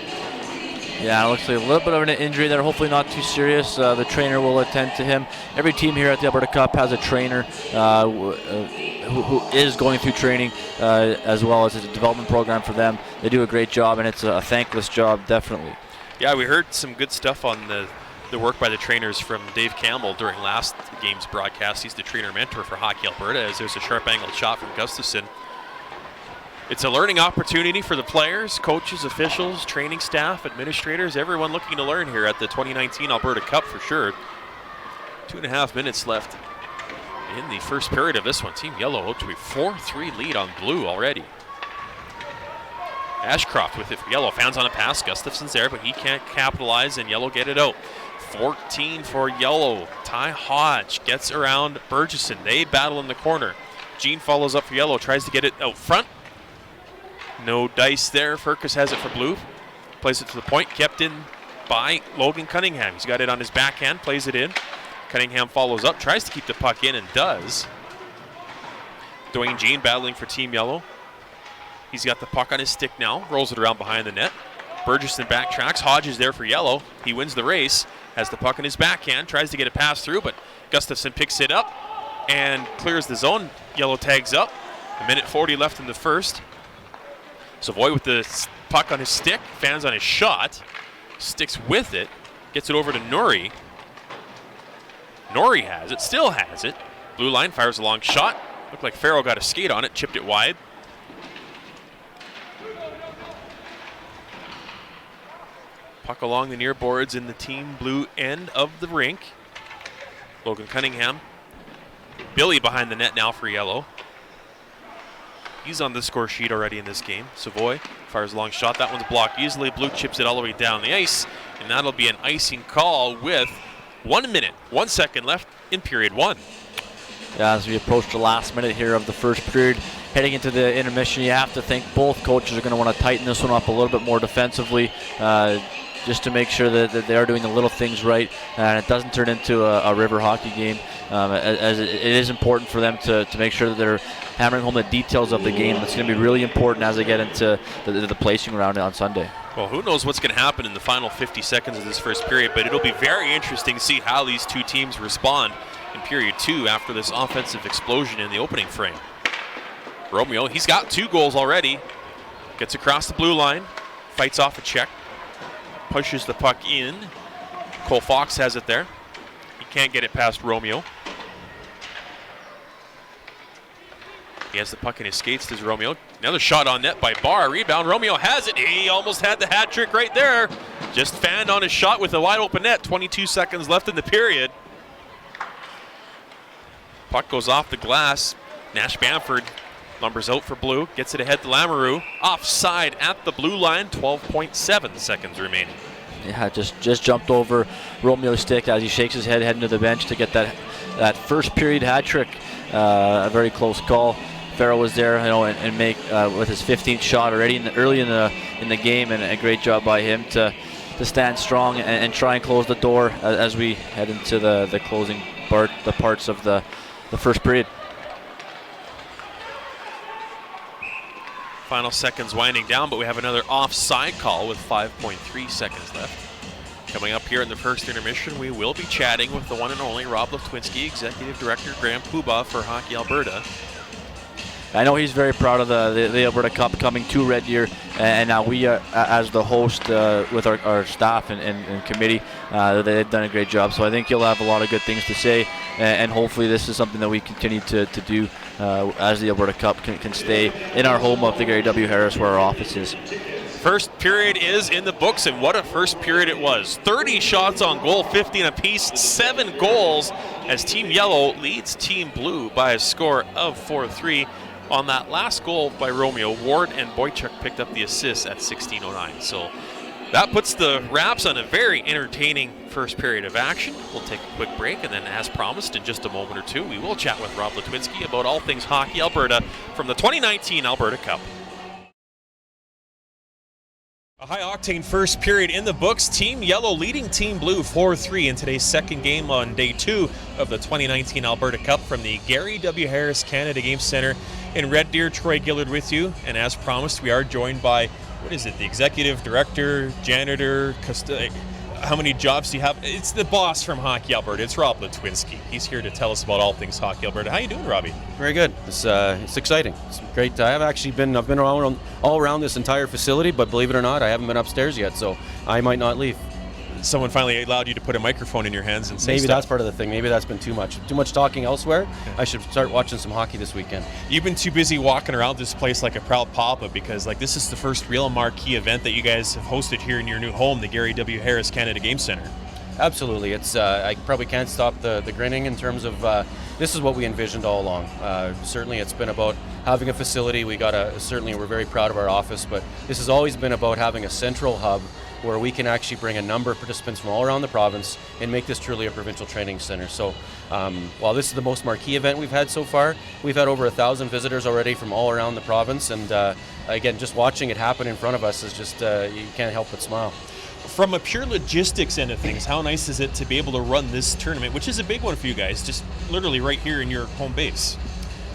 Yeah, it looks like a little bit of an injury there. Hopefully not too serious. The trainer will attend to him. Every team here at the Alberta Cup has a trainer who is going through training as well as a development program for them. They do a great job, and it's a thankless job, definitely. Yeah, we heard some good stuff on the work by the trainers from Dave Campbell during last game's broadcast. He's the trainer mentor for Hockey Alberta, as there's a sharp angled shot from Gustafson. It's a learning opportunity for the players, coaches, officials, training staff, administrators, everyone looking to learn here at the 2019 Alberta Cup for sure. 2.5 minutes left in the first period of this one. Team Yellow up to a 4-3 lead on Blue already. Ashcroft with it for Yellow. Fans on a pass. Gustafson's there, but he can't capitalize, and Yellow get it out. 14 for Yellow. Ty Hodge gets around Burgesson. They battle in the corner. Gene follows up for Yellow, tries to get it out front. No dice there. Furcus has it for Blue. Plays it to the point, kept in by Logan Cunningham. He's got it on his backhand, plays it in. Cunningham follows up, tries to keep the puck in, and does. Dwayne Gene battling for Team Yellow. He's got the puck on his stick now, rolls it around behind the net. Burgesson backtracks. Hodge is there for Yellow. He wins the race, has the puck in his backhand, tries to get a pass through, but Gustafson picks it up and clears the zone. Yellow tags up. 1:40 left in the first. Savoy with the puck on his stick, fans on his shot, sticks with it, gets it over to Norrie. Norrie has it, still has it. Blue line fires a long shot. Looked like Farrell got a skate on it, chipped it wide. Puck along the near boards in the Team Blue end of the rink. Logan Cunningham. Billy behind the net now for Yellow. He's on the score sheet already in this game. Savoy fires a long shot. That one's blocked easily. Blue chips it all the way down the ice, and that'll be an icing call with 1 minute, 1 second left in period one. Yeah, as we approach the last minute here of the first period, heading into the intermission, you have to think both coaches are going to want to tighten this one up a little bit more defensively. just to make sure that they are doing the little things right, and it doesn't turn into a river hockey game. As it is important for them to make sure that they're hammering home the details of the game. It's going to be really important as they get into the placing round on Sunday. Well, who knows what's going to happen in the final 50 seconds of this first period, but it'll be very interesting to see how these two teams respond in period 2 after this offensive explosion in the opening frame. Romeo, he's got 2 goals already. Gets across the blue line, fights off a check, pushes the puck in. Cole Fox has it there. He can't get it past Romeo. He has the puck in his skates, does Romeo. Another shot on net by Barr. Rebound, Romeo has it. He almost had the hat trick right there. Just fanned on his shot with a wide open net. 22 seconds left in the period. Puck goes off the glass. Nash Bamford numbers out for blue. Gets it ahead to Lamoureux. Offside at the blue line. 12.7 seconds remaining. Yeah, just jumped over Romeo's stick as he shakes his head heading to the bench to get that first period hat trick. A very close call. Farrell was there, and make with his 15th shot already early in the game, and a great job by him to stand strong and try and close the door as we head into the closing parts of the first period. Final seconds winding down, but we have another offside call with 5.3 seconds left. Coming up here in the first intermission, we will be chatting with the one and only Rob Lewtwinski, Executive Director Graham Puba for Hockey Alberta. I know he's very proud of the Alberta Cup coming to Red Deer, and now we, as the host with our staff and committee, they've done a great job. So I think he'll have a lot of good things to say, and hopefully this is something that we continue to do as the Alberta Cup can stay in our home of the Gary W. Harris, where our office is. First period is in the books, and what a first period it was. 30 shots on goal, 15 apiece, 7 goals, as Team Yellow leads Team Blue by a score of 4-3. On that last goal by Romeo, Ward and Boychuk picked up the assist at 16:09. So that puts the wraps on a very entertaining first period of action. We'll take a quick break, and then as promised, in just a moment or two, we will chat with Rob Lewtwinski about all things Hockey Alberta from the 2019 Alberta Cup. A high-octane first period in the books. Team Yellow leading Team Blue 4-3 in today's second game on day 2 of the 2019 Alberta Cup from the Gary W. Harris Canada Game Centre in Red Deer. Troy Gillard with you, and as promised, we are joined by, the Executive Director, Janitor, how many jobs do you have? It's the boss from Hockey Alberta. It's Rob Lewtwinski. He's here to tell us about all things Hockey Alberta. How you doing, Robbie? Very good. It's exciting. It's great. I've been around all around this entire facility, but believe it or not, I haven't been upstairs yet, so I might not leave. Someone finally allowed you to put a microphone in your hands and say Maybe stuff. That's part of the thing. Maybe that's been too much talking elsewhere. Yeah. I should start watching some hockey this weekend. You've been too busy walking around this place like a proud papa, because this is the first real marquee event that you guys have hosted here in your new home, the Gary W. Harris Canada Game Centre. Absolutely. It's I probably can't stop the grinning in terms of this is what we envisioned all along. Certainly it's been about having a facility. Certainly we're very proud of our office, but this has always been about having a central hub where we can actually bring a number of participants from all around the province and make this truly a provincial training center. So while this is the most marquee event we've had so far, we've had over 1,000 visitors already from all around the province, and again, just watching it happen in front of us is just, you can't help but smile. From a pure logistics end of things, how nice is it to be able to run this tournament, which is a big one for you guys, just literally right here in your home base?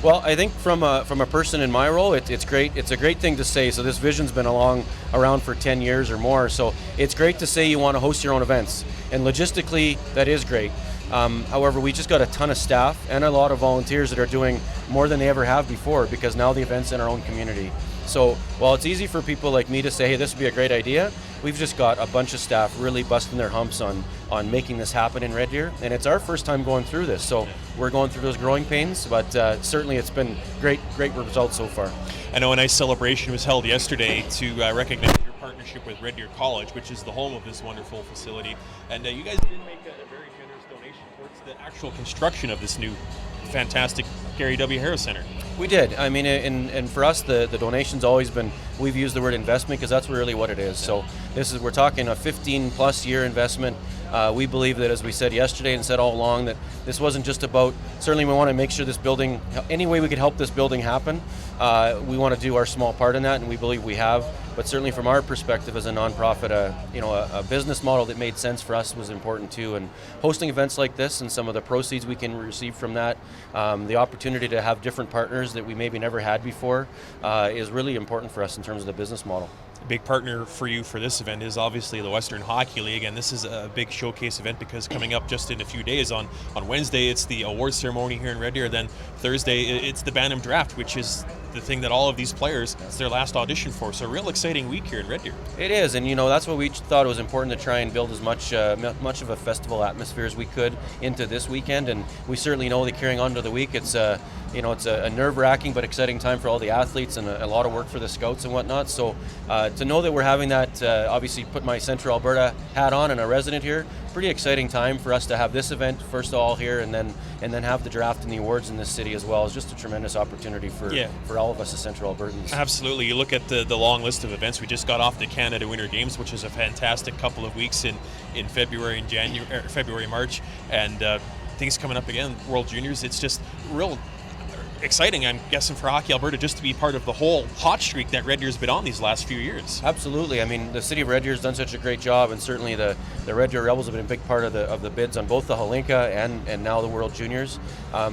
Well, I think from a person in my role, it's great. It's a great thing to say. So this vision's been around for 10 years or more. So it's great to say you want to host your own events, and logistically that is great. However, we just got a ton of staff and a lot of volunteers that are doing more than they ever have before, because now the event's in our own community. So while it's easy for people like me to say, hey, this would be a great idea, we've just got a bunch of staff really busting their humps on making this happen in Red Deer, and it's our first time going through this, so we're going through those growing pains, but certainly it's been great results so far. I know a nice celebration was held yesterday to recognize your partnership with Red Deer College, which is the home of this wonderful facility, and you guys did make a very generous donation towards the actual construction of this new fantastic Gary W. Harris Center. We did. I mean, and for us, the donation's always been, we've used the word investment because that's really what it is. So we're talking a 15-plus year investment. We believe that, as we said yesterday and said all along, that this wasn't just about, certainly we want to make sure this building, any way we could help this building happen, we want to do our small part in that, and we believe we have. But certainly from our perspective as a nonprofit, a business model that made sense for us was important too. And hosting events like this and some of the proceeds we can receive from that, the opportunity to have different partners that we maybe never had before, is really important for us in terms of the business model. A big partner for you for this event is obviously the Western Hockey League, and this is a big showcase event because coming up just in a few days, on Wednesday it's the awards ceremony here in Red Deer, then Thursday it's the Bantam Draft, which is the thing that all of these players, it's their last audition for. So a real exciting week here in Red Deer. It is, and that's what we thought it was important to try and build as much of a festival atmosphere as we could into this weekend, and we certainly know that carrying on to the week, it's a nerve-wracking but exciting time for all the athletes and a lot of work for the scouts and whatnot. So to know that we're having that, obviously put my Central Alberta hat on and a resident here, pretty exciting time for us to have this event first of all here, and then have the draft and the awards in this city as well. Is just a tremendous opportunity for all of us as Central Albertans. Absolutely. You look at the long list of events. We just got off the Canada Winter Games, which is a fantastic couple of weeks in February and February, March, and things coming up again, World Juniors. It's just real exciting, I'm guessing, for Hockey Alberta just to be part of the whole hot streak that Red Deer's been on these last few years. Absolutely. I mean, the city of Red Deer's done such a great job, and certainly the Red Deer Rebels have been a big part of the bids on both the Holinka and now the World Juniors.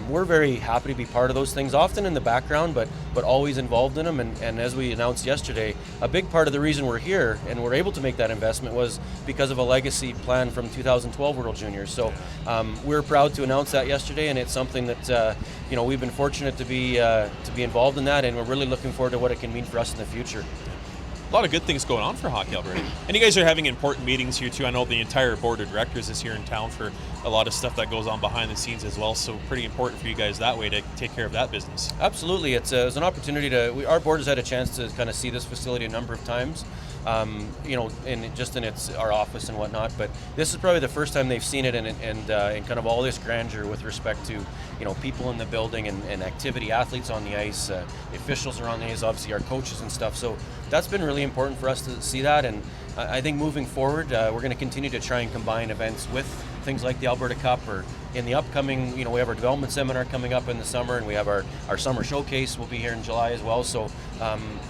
We're very happy to be part of those things, often in the background, but always involved in them. And as we announced yesterday, a big part of the reason we're here and we're able to make that investment was because of a legacy plan from 2012 World Juniors. So we're proud to announce that yesterday, and it's something that we've been fortunate to be involved in that, and we're really looking forward to what it can mean for us in the future. A lot of good things going on for Hockey Alberta. And you guys are having important meetings here too. I know the entire board of directors is here in town for a lot of stuff that goes on behind the scenes as well, so pretty important for you guys that way to take care of that business. Absolutely. It's an opportunity our board has had a chance to kind of see this facility a number of times, in our office and whatnot, but this is probably the first time they've seen it in kind of all this grandeur with respect to people in the building and activity, athletes on the ice, the officials are on the ice, obviously our coaches and stuff. So that's been really important for us to see that, and I think moving forward, we're going to continue to try and combine events with things like the Alberta Cup, or in the upcoming, we have our development seminar coming up in the summer, and we have our summer showcase will be here in July as well. So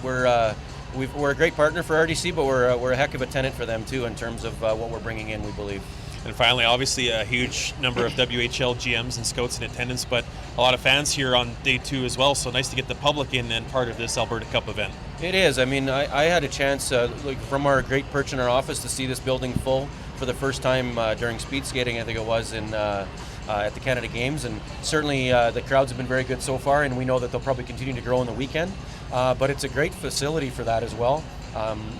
we're a great partner for RDC, but we're a heck of a tenant for them too in terms of what we're bringing in, we believe. And finally, obviously a huge number of WHL GMs and scouts in attendance, but a lot of fans here on day two as well, so nice to get the public in and part of this Alberta Cup event. It is. I mean, I had a chance from our great perch in our office to see this building full for the first time during speed skating, I think it was, at the Canada Games, and certainly the crowds have been very good so far, and we know that they'll probably continue to grow on the weekend, but it's a great facility for that as well.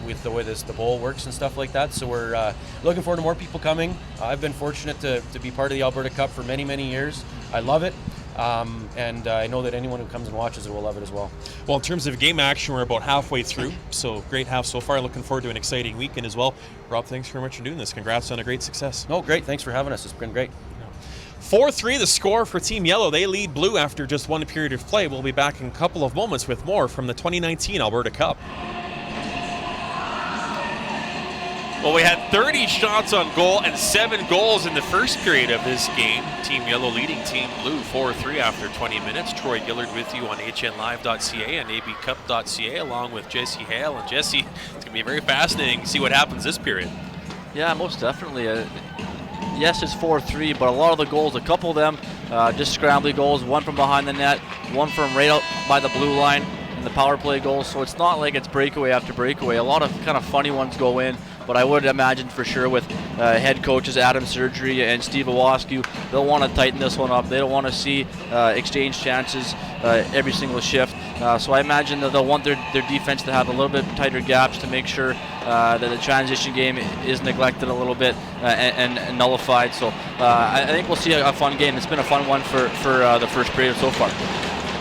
With the way the bowl works and stuff like that. So we're looking forward to more people coming. I've been fortunate to be part of the Alberta Cup for many, many years. I love it. And I know that anyone who comes and watches it will love it as well. Well, in terms of game action, we're about halfway through. So great half so far. Looking forward to an exciting weekend as well. Rob, thanks very much for doing this. Congrats on a great success. No, great. Thanks for having us. It's been great. 4-3 the score for Team Yellow. They lead Blue after just one period of play. We'll be back in a couple of moments with more from the 2019 Alberta Cup. Well, we had 30 shots on goal and 7 goals in the first period of this game. Team Yellow leading Team Blue 4-3 after 20 minutes. Troy Gillard with you on hnlive.ca and abcup.ca along with Jesse Hale. And Jesse, it's going to be very fascinating to see what happens this period. Yeah, most definitely. Yes, it's 4-3, but a lot of the goals, a couple of them, just scrambly goals, one from behind the net, one from right out by the blue line, and the power play goals. So it's not like it's breakaway after breakaway. A lot of kind of funny ones go in. But I would imagine for sure with head coaches Adam Surgery and Steve Owasku, they'll want to tighten this one up. They don't want to see exchange chances every single shift. So I imagine that they'll want their defense to have a little bit tighter gaps to make sure that the transition game is neglected a little bit and nullified. So I think we'll see a fun game. It's been a fun one for the first period so far.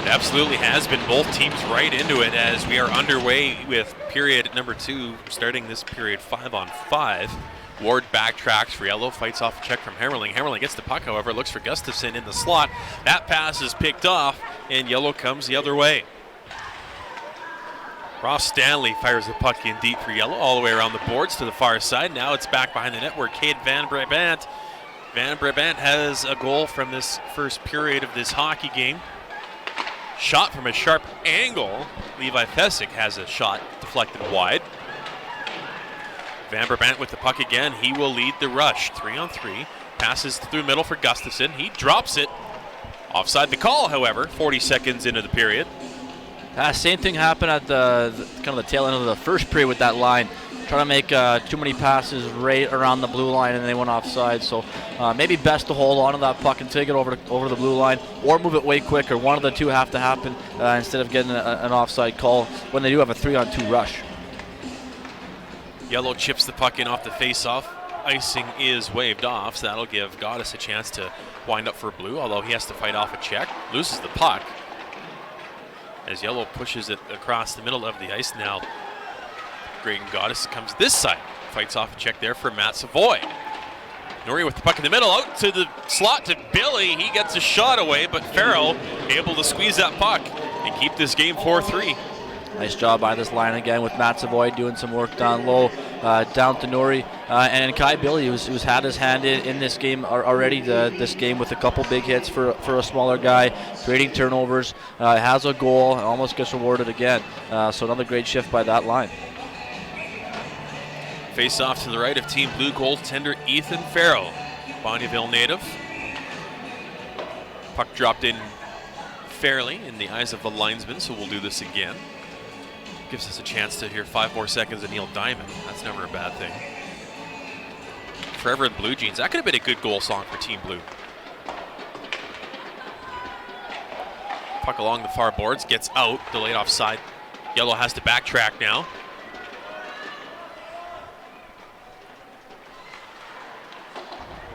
It absolutely has been. Both teams right into it as we are underway with period number 2, starting this period 5-on-5. Ward backtracks for Yellow, fights off a check from Hammerling. Hammerling gets the puck, however, looks for Gustafson in the slot. That pass is picked off, and Yellow comes the other way. Ross Stanley fires the puck in deep for Yellow, all the way around the boards to the far side. Now it's back behind the net where Cade Van Brabant. Van Brabant has a goal from this first period of this hockey game. Shot from a sharp angle. Levi Fessick has a shot deflected wide. Van Brabant with the puck again. He will lead the rush. 3-on-3. Passes through middle for Gustafson. He drops it. Offside the call, however, 40 seconds into the period. Same thing happened at the kind of the tail end of the first period with that line. Trying to make too many passes right around the blue line, and they went offside. So maybe best to hold on to that puck and take it over the blue line, or move it way quicker. One of the two have to happen instead of getting an offside call when they do have a 3-on-2 rush. Yellow chips the puck in off the face-off. Icing is waved off, so that'll give Goddess a chance to wind up for blue, although he has to fight off a check. Loses the puck as Yellow pushes it across the middle of the ice. Now Graydon Goddess comes this side, fights off a check there for Matt Savoy. Norrie with the puck in the middle, out to the slot to Billy. He gets a shot away, but Farrell able to squeeze that puck and keep this game 4-3. Nice job by this line again with Matt Savoy doing some work down low, down to Norrie. And Kai Billy, who's had his hand in this game already, this game with a couple big hits for a smaller guy, creating turnovers, has a goal, almost gets rewarded again. So another great shift by that line. Face off to the right of Team Blue, goaltender Ethan Farrell, Bonnyville native. Puck dropped in fairly in the eyes of the linesman, so we'll do this again. Gives us a chance to hear 5 more seconds of Neil Diamond. That's never a bad thing. Forever in Blue Jeans. That could have been a good goal song for Team Blue. Puck along the far boards, gets out, delayed offside. Yellow has to backtrack now.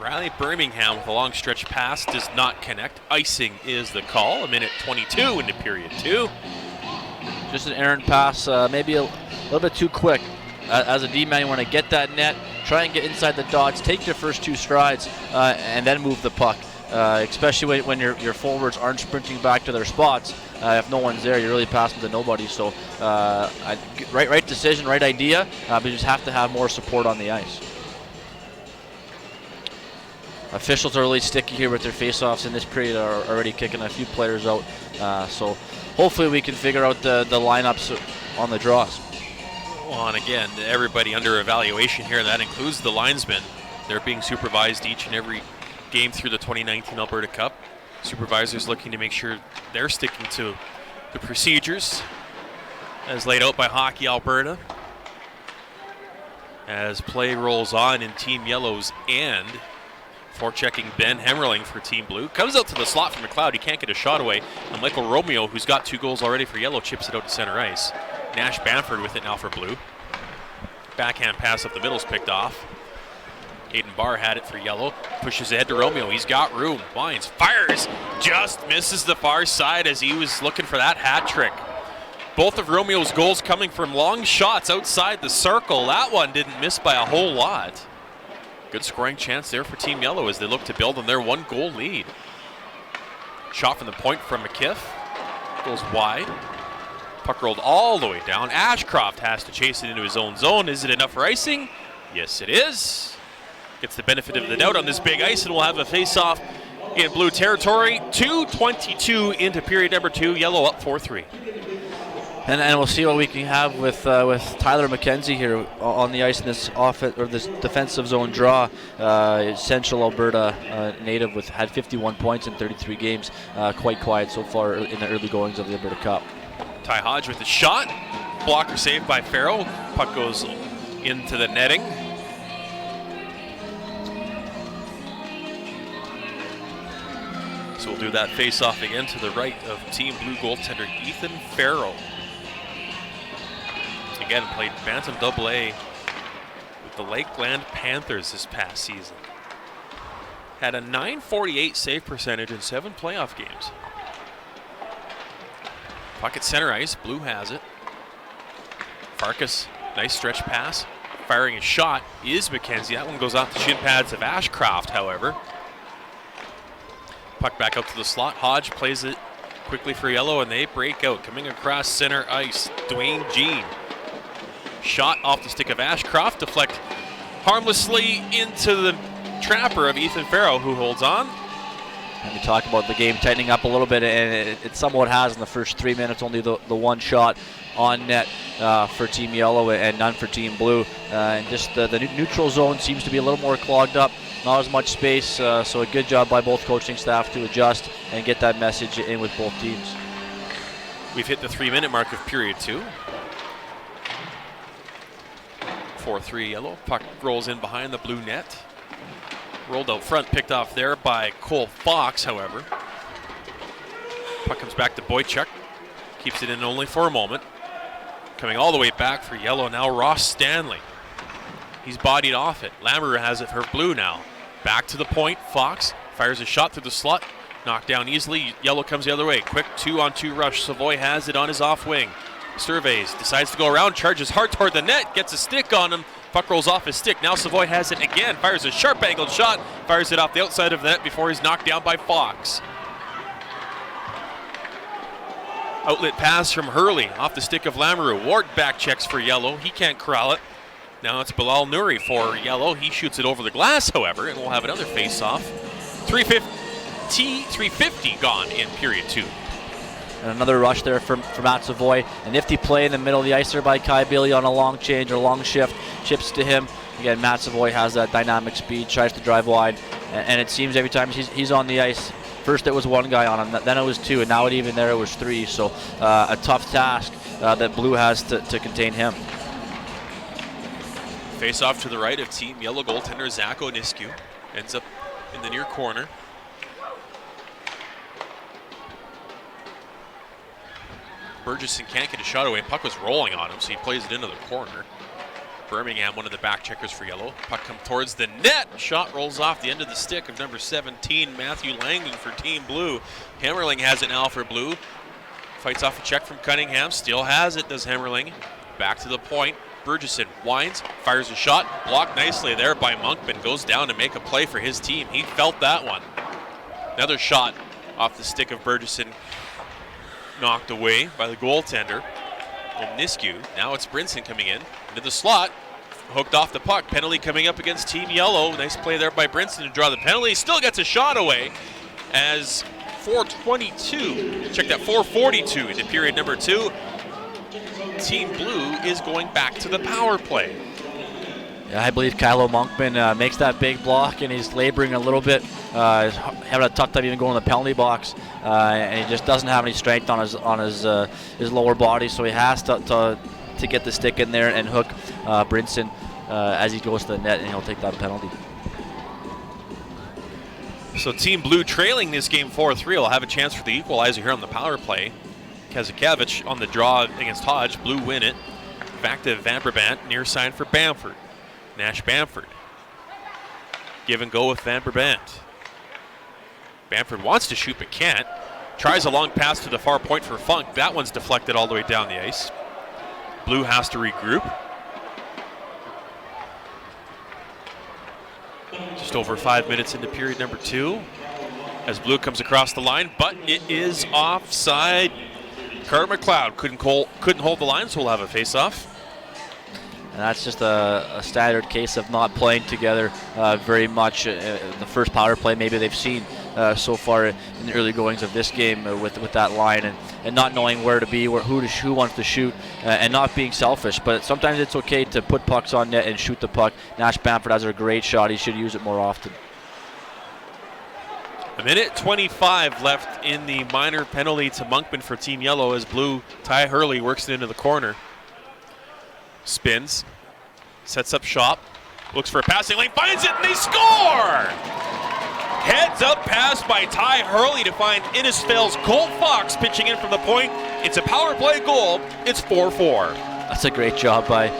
Riley Birmingham with a long stretch pass does not connect. Icing is the call. 1:22 into period 2. Just an errant pass, maybe a little bit too quick. As a D-man, you want to get that net, try and get inside the dots, take your first 2 strides, and then move the puck. Especially when your forwards aren't sprinting back to their spots. If no one's there, you're really passing to nobody. So, right decision, right idea, but you just have to have more support on the ice. Officials are really sticky here with their face-offs in this period, are already kicking a few players out. So hopefully we can figure out the lineups on the draws. Well, and again, everybody under evaluation here, that includes the linesmen. They're being supervised each and every game through the 2019 Alberta Cup. Supervisors looking to make sure they're sticking to the procedures as laid out by Hockey Alberta. As play rolls on in Team Yellow's end, forechecking Ben Hemmerling for Team Blue. Comes out to the slot from McLeod. He can't get a shot away. And Michael Romeo, who's got 2 goals already for Yellow, chips it out to center ice. Nash Bamford with it now for Blue. Backhand pass up the middle's picked off. Aiden Barr had it for Yellow. Pushes ahead to Romeo. He's got room. Wines fires. Just misses the far side as he was looking for that hat trick. Both of Romeo's goals coming from long shots outside the circle. That one didn't miss by a whole lot. Good scoring chance there for Team Yellow as they look to build on their 1-goal lead. Shot from the point from McKiff. Goes wide. Puck rolled all the way down. Ashcroft has to chase it into his own zone. Is it enough for icing? Yes, it is. Gets the benefit of the doubt on this big ice, and we'll have a face-off in Blue territory. 2:22 into period number 2. Yellow up 4-3. And we'll see what we can have with Tyler McKenzie here on the ice in this this defensive zone draw. Central Alberta native had 51 points in 33 games. Quite quiet so far in the early goings of the Alberta Cup. Ty Hodge with the shot. Blocker saved by Farrell. Puck goes into the netting. So we'll do that face-off again to the right of Team Blue goaltender Ethan Farrell. Again, played Bantam AA with the Lakeland Panthers this past season. Had a .948 save percentage in 7 playoff games. Puck at center ice. Blue has it. Farkas, nice stretch pass. Firing a shot is McKenzie. That one goes off the shin pads of Ashcroft, however. Puck back out to the slot. Hodge plays it quickly for Yellow, and they break out. Coming across center ice, Dwayne Jean. Shot off the stick of Ashcroft, deflect harmlessly into the trapper of Ethan Farrow, who holds on. And we talk about the game tightening up a little bit, and it somewhat has in the first 3 minutes. Only the one shot on net for Team Yellow and none for Team Blue. And just the neutral zone seems to be a little more clogged up, not as much space. So a good job by both coaching staff to adjust and get that message in with both teams. We've hit the 3-minute mark of period 2. 4-3 Yellow. Puck rolls in behind the blue net. Rolled out front, picked off there by Cole Fox, however. Puck comes back to Boychuk. Keeps it in only for a moment. Coming all the way back for Yellow now, Ross Stanley. He's bodied off it. Lamoureux has it for Blue now. Back to the point. Fox fires a shot through the slot. Knocked down easily. Yellow comes the other way. Quick 2-on-2 rush. Savoy has it on his off wing. Surveys, decides to go around, charges hard toward the net, gets a stick on him. Puck rolls off his stick. Now Savoy has it again. Fires a sharp angled shot. Fires it off the outside of the net before he's knocked down by Fox. Outlet pass from Hurley off the stick of Lamoureux. Ward back checks for Yellow. He can't corral it. Now it's Bilal Nouri for Yellow. He shoots it over the glass, however, and we'll have another face-off. 350 gone in period 2. And another rush there from Matt Savoy. A nifty play in the middle of the ice there by Kai Bailey on a long change or long shift. Chips to him. Again, Matt Savoy has that dynamic speed, tries to drive wide. And it seems every time he's on the ice, first it was one guy on him, then it was two, and now even there it was three. So a tough task that Blue has to contain him. Face off to the right of Team Yellow goaltender Zach Oniscu. Ends up in the near corner. Burgesson can't get a shot away. Puck was rolling on him, so he plays it into the corner. Birmingham, one of the back checkers for Yellow. Puck comes towards the net. Shot rolls off the end of the stick of number 17, Matthew Langdon for Team Blue. Hammerling has it now for Blue. Fights off a check from Cunningham. Still has it, does Hammerling. Back to the point. Burgesson winds, fires a shot. Blocked nicely there by Monkman. Goes down to make a play for his team. He felt that one. Another shot off the stick of Burgesson. Knocked away by the goaltender. Nisku. Now it's Brinson coming in into the slot. Hooked off the puck. Penalty coming up against Team Yellow. Nice play there by Brinson to draw the penalty. Still gets a shot away as 4:22. Check that, 4:42 into period number 2. Team Blue is going back to the power play. Yeah, I believe Kylo Monkman makes that big block, and he's laboring a little bit. He's having a tough time even going to the penalty box, and he just doesn't have any strength on his lower body, so he has to get the stick in there and hook Brinson as he goes to the net, and he'll take that penalty. So Team Blue trailing this game 4-3 will have a chance for the equalizer here on the power play. Kazakevich on the draw against Hodge. Blue win it. Back to Vanderbrant, near side for Bamford. Nash Bamford. Give and go with Vanderbrant. Bamford wants to shoot but can't. Tries a long pass to the far point for Funk. That one's deflected all the way down the ice. Blue has to regroup. Just over 5 minutes into period number 2. As Blue comes across the line, but it is offside. Carter McLeod couldn't hold the line, so we'll have a face-off. And that's just a standard case of not playing together very much. The first power play maybe they've seen so far in the early goings of this game with that line, and not knowing where to be, who wants to shoot, and not being selfish. But sometimes it's okay to put pucks on net and shoot the puck. Nash Bamford has a great shot. He should use it more often. A minute 25 left in the minor penalty to Monkman for Team Yellow as Blue, Ty Hurley works it into the corner. Spins, sets up shop, looks for a passing lane, finds it, and they score! Heads up pass by Ty Hurley to find Innisfail's Colt Fox pitching in from the point. It's a power play goal. It's 4-4. That's a great job by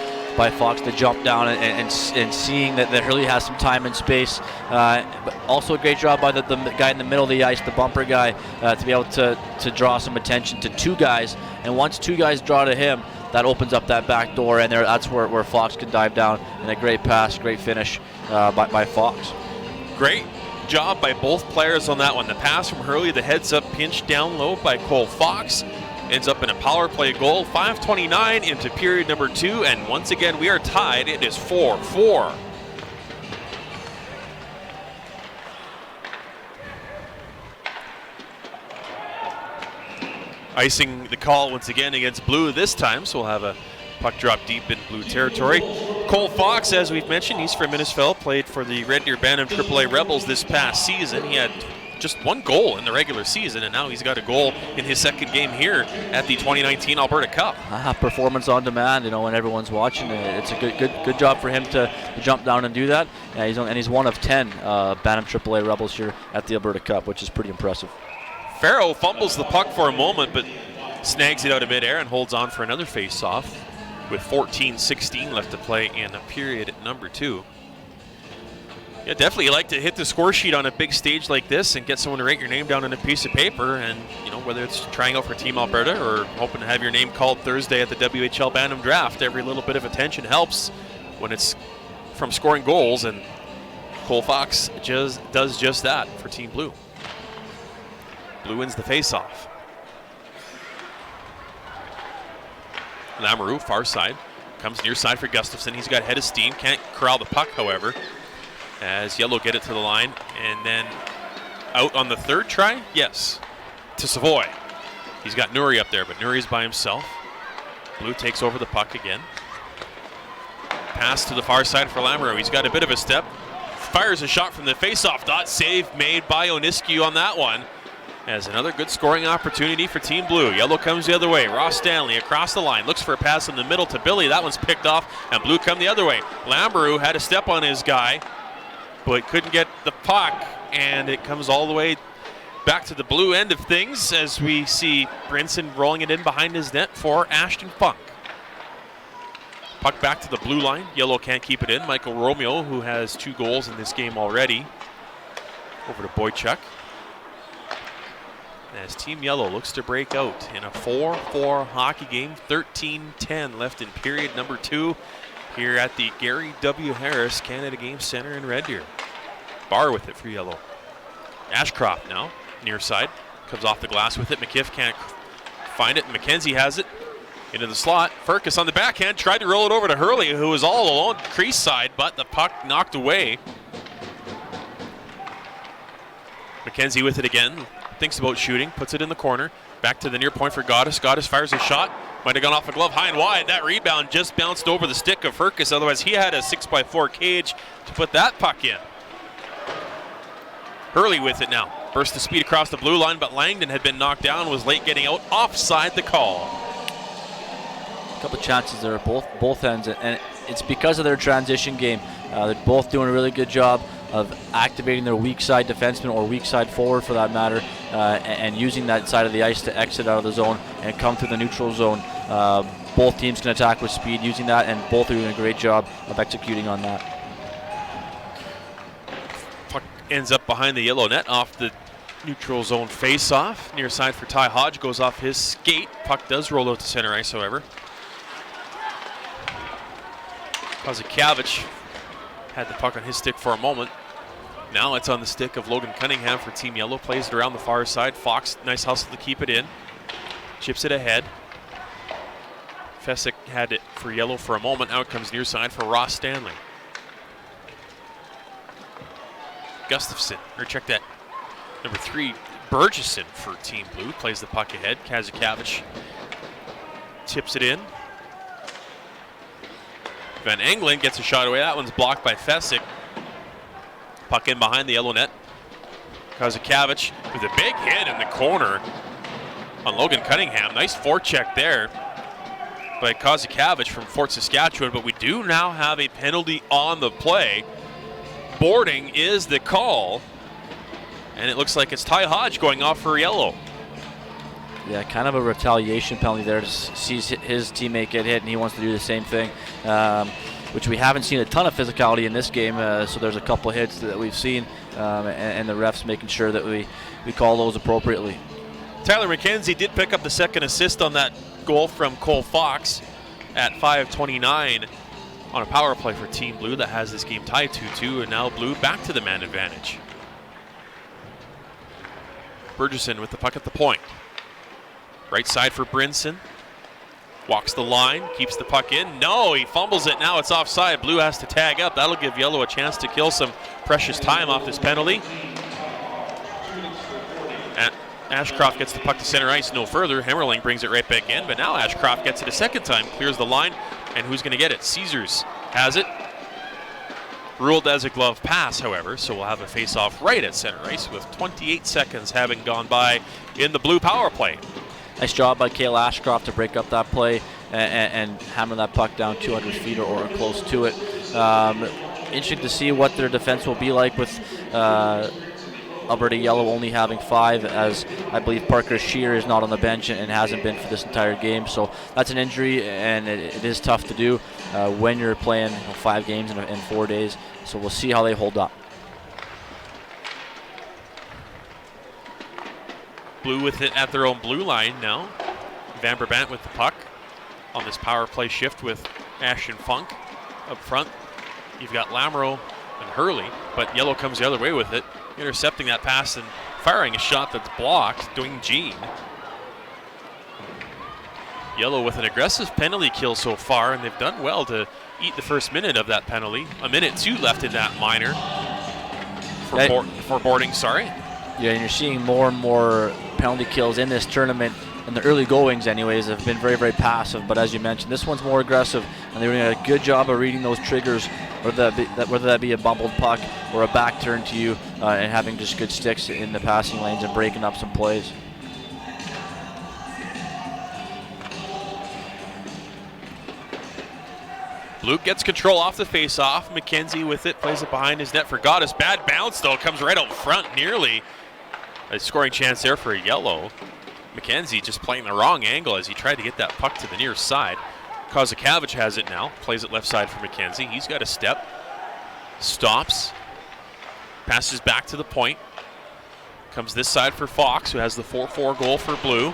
Fox to jump down and seeing that Hurley has some time and space. But also a great job by the guy in the middle of the ice, the bumper guy, to be able to draw some attention to two guys. And once two guys draw to him, that opens up that back door, and that's where Fox can dive down. And a great pass, great finish by Fox. Great job by both players on that one. The pass from Hurley, the heads-up pinch down low by Cole Fox, ends up in a power play goal. 5:29 into period number 2, and once again we are tied. It is 4-4. Icing the call once again against Blue this time, so we'll have a puck drop deep in Blue territory. Cole Fox, as we've mentioned, he's from Innisfil, played for the Red Deer Bantam AAA Rebels this past season. He had just 1 goal in the regular season, and now he's got a goal in his second game here at the 2019 Alberta Cup. Performance on demand, when everyone's watching. It's a good job for him to jump down and do that. He's one of 10 Bantam AAA Rebels here at the Alberta Cup, which is pretty impressive. Farrow fumbles the puck for a moment, but snags it out of midair and holds on for another face-off with 14:16 left to play in period number 2. Yeah, definitely you like to hit the score sheet on a big stage like this and get someone to write your name down on a piece of paper, and whether it's trying out for Team Alberta or hoping to have your name called Thursday at the WHL Bantam Draft, every little bit of attention helps when it's from scoring goals, and Cole Fox does just that for Team Blue. Blue wins the face-off. Lamoureux, far side, comes near side for Gustafson. He's got head of steam, can't corral the puck, however, as Yellow get it to the line, and then out on the third try, yes, to Savoy. He's got Nuri up there, but Nuri's by himself. Blue takes over the puck again. Pass to the far side for Lamoureux. He's got a bit of a step, fires a shot from the face-off dot, save made by Oniscu on that one. As another good scoring opportunity for Team Blue. Yellow comes the other way. Ross Stanley across the line. Looks for a pass in the middle to Billy. That one's picked off, and Blue come the other way. Lamoureux had a step on his guy, but couldn't get the puck, and it comes all the way back to the Blue end of things as we see Brinson rolling it in behind his net for Ashton Funk. Puck back to the Blue line. Yellow can't keep it in. Michael Romeo, who has 2 goals in this game already. Over to Boychuk. As Team Yellow looks to break out in a 4-4 hockey game. 13:10 left in period number 2 here at the Gary W. Harris Canada Game Center in Red Deer. Barr with it for Yellow. Ashcroft now, near side. Comes off the glass with it. McKiff can't find it. McKenzie has it into the slot. Furcus on the backhand. Tried to roll it over to Hurley, who was all alone crease side, but the puck knocked away. McKenzie with it again. Thinks about shooting, puts it in the corner. Back to the near point for Goddess. Goddess fires a shot. Might have gone off a glove high and wide. That rebound just bounced over the stick of Furcus. Otherwise, he had a 6x4 cage to put that puck in. Hurley with it now. Burst the speed across the blue line, but Langdon had been knocked down, was late getting out. Offside the call. A couple chances there at both ends, and it's because of their transition game. They're both doing a really good job of activating their weak side defenseman or weak side forward for that matter, and using that side of the ice to exit out of the zone and come through the neutral zone. Both teams can attack with speed using that, and both are doing a great job of executing on that. Puck ends up behind the Yellow net off the neutral zone face-off. Near side for Ty Hodge, goes off his skate. Puck does roll out to center ice, however. Kozakavich had the puck on his stick for a moment. Now it's on the stick of Logan Cunningham for Team Yellow. Plays it around the far side. Fox, nice hustle to keep it in. Chips it ahead. Fessick had it for Yellow for a moment. Out comes near side for Ross Stanley. Gustafson, or check that. Number 3, Burgesson for Team Blue. Plays the puck ahead. Kozakavich tips it in. Van Engelin gets a shot away. That one's blocked by Fessick. Puck in behind the Yellow net. Kozakavich with a big hit in the corner on Logan Cunningham. Nice forecheck there by Kozakavich from Fort Saskatchewan, but we do now have a penalty on the play. Boarding is the call, and it looks like it's Ty Hodge going off for Yellow. Yeah, kind of a retaliation penalty there. Sees his teammate get hit, and he wants to do the same thing, which we haven't seen a ton of physicality in this game. So there's a couple hits that we've seen, and the refs making sure that we call those appropriately. Tyler McKenzie did pick up the second assist on that goal from Cole Fox at 5:29 on a power play for Team Blue that has this game tied 2-2, and now Blue back to the man advantage. Burgesson with the puck at the point. Right side for Brinson. Walks the line, keeps the puck in. No, he fumbles it. Now it's offside. Blue has to tag up. That'll give Yellow a chance to kill some precious time off this penalty. And Ashcroft gets the puck to center ice no further. Hemmerling brings it right back in, but now Ashcroft gets it a second time, clears the line, and who's going to get it? Caesars has it. Ruled as a glove pass, however, so we'll have a face-off right at center ice with 28 seconds having gone by in the Blue power play. Nice job by Cale Ashcroft to break up that play and hammer that puck down 200 feet or close to it. Interesting to see what their defense will be like with Alberta Yellow only having 5, as I believe Parker Scheer is not on the bench and hasn't been for this entire game. So that's an injury, and it is tough to do when you're playing 5 games in 4 days. So we'll see how they hold up. Blue with it at their own blue line now. Van Brabant with the puck on this power play shift with Ashton Funk up front. You've got Lamoureux and Hurley, but Yellow comes the other way with it, intercepting that pass and firing a shot that's blocked. Dwayne Jean. Yellow with an aggressive penalty kill so far, and they've done well to eat the first minute of that penalty. A minute 2 left in that minor for boarding, sorry. Yeah, and you're seeing more and more penalty kills in this tournament, and the early goings anyways have been very, very passive. But as you mentioned, this one's more aggressive, and they're doing a good job of reading those triggers, whether that be a bumbled puck or a back turn to you, and having just good sticks in the passing lanes and breaking up some plays. Luke gets control off the face-off. McKenzie with it, plays it behind his net for Goddess. Bad bounce, though, comes right out front, nearly. A scoring chance there for Yellow. McKenzie just playing the wrong angle as he tried to get that puck to the near side. Kozakavich has it now, plays it left side for McKenzie. He's got a step, stops, passes back to the point. Comes this side for Fox, who has the 4-4 goal for Blue.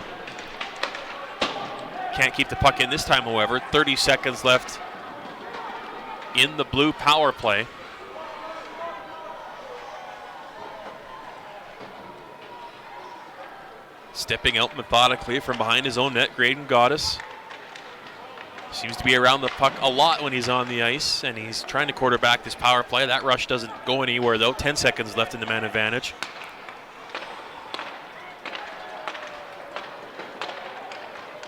Can't keep the puck in this time, however. 30 seconds left in the Blue power play. Stepping out methodically from behind his own net, Graydon Goddess. Seems to be around the puck a lot when he's on the ice, and he's trying to quarterback this power play. That rush doesn't go anywhere, though. 10 seconds left in the man advantage.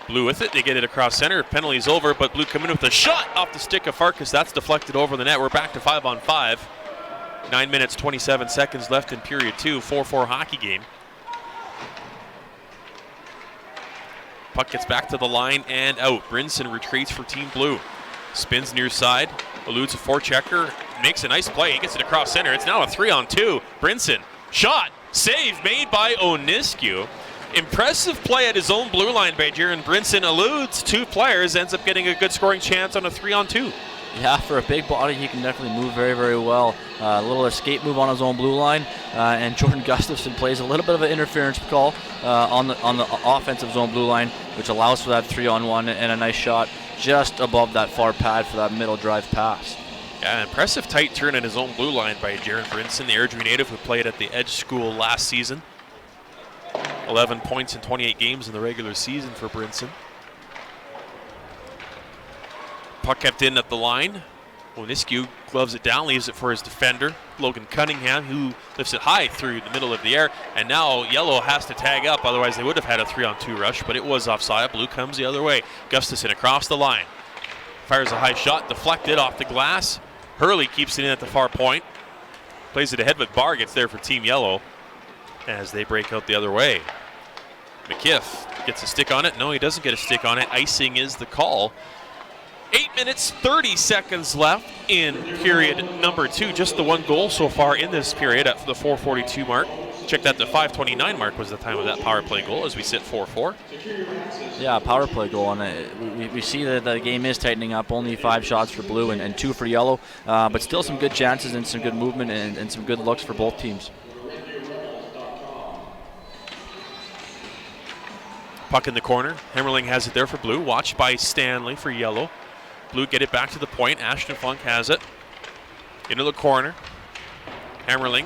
Blue with it, they get it across center. Penalty's over, but Blue come in with a shot off the stick of Farkas. That's deflected over the net. We're back to 5-on-5. 9 minutes, 27 seconds left in period 2. 4-4 hockey game. Puck gets back to the line and out. Brinson retreats for Team Blue. Spins near side, eludes a forechecker, makes a nice play. He gets it across center. It's now a 3-on-2. Brinson, shot, save made by Oniscu. Impressive play at his own blue line by Jaron Brinson. Eludes 2 players, ends up getting a good scoring chance on a 3-on-2. Yeah, for a big body, he can definitely move very, very well. A little escape move on his own blue line, and Jordan Gustafson plays a little bit of an interference call on the offensive zone blue line, which allows for that 3-on-1 and a nice shot just above that far pad for that middle drive pass. Yeah, impressive tight turn at his own blue line by Jaron Brinson, the Airdrie native who played at the Edge School last season. 11 points in 28 games in the regular season for Brinson. Puck kept in at the line. Oniscu gloves it down, leaves it for his defender, Logan Cunningham, who lifts it high through the middle of the air. And now Yellow has to tag up, otherwise they would have had a 3-on-2 rush, but it was offside. Blue comes the other way. Gustafson across the line. Fires a high shot, deflected off the glass. Hurley keeps it in at the far point. Plays it ahead, but Barr gets there for Team Yellow as they break out the other way. McKiff gets a stick on it. No, he doesn't get a stick on it. Icing is the call. 8 minutes, 30 seconds left in period number 2. Just the 1 goal so far in this period at the 4:42 mark. Check that, the 5:29 mark was the time of that power play goal as we sit 4-4. Yeah, power play goal, and we see that the game is tightening up. Only 5 shots for Blue and 2 for Yellow, but still some good chances and some good movement and some good looks for both teams. Puck in the corner. Hemmerling has it there for Blue. Watched by Stanley for Yellow. Blue get it back to the point. Ashton Funk has it. Into the corner. Hemmerling.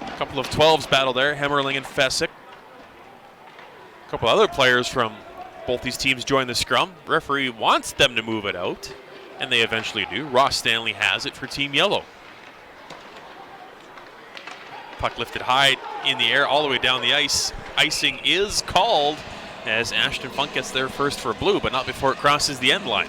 A couple of 12s battle there. Hemmerling and Fessick. A couple other players from both these teams join the scrum. Referee wants them to move it out, and they eventually do. Ross Stanley has it for Team Yellow. Puck lifted high in the air all the way down the ice. Icing is called as Ashton Funk gets there first for Blue, but not before it crosses the end line.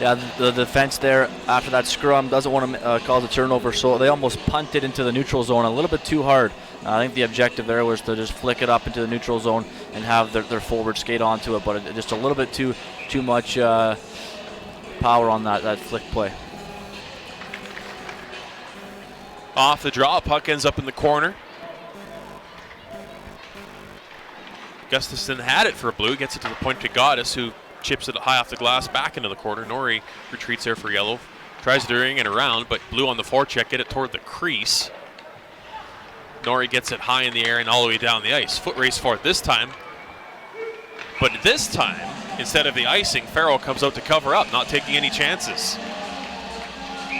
Yeah, the defense there after that scrum doesn't want to cause a turnover, so they almost punted into the neutral zone a little bit too hard. I think the objective there was to just flick it up into the neutral zone and have their forward skate onto it, but just a little bit too much power on that flick play. Off the draw, puck ends up in the corner. Gustafson had it for Blue, gets it to the point to Goddess, who chips it high off the glass back into the corner. Norrie retreats there for Yellow. Tries to ring it around, but Blue on the forecheck, get it toward the crease. Norrie gets it high in the air and all the way down the ice. Foot race for it this time. But this time, instead of the icing, Farrell comes out to cover up, not taking any chances.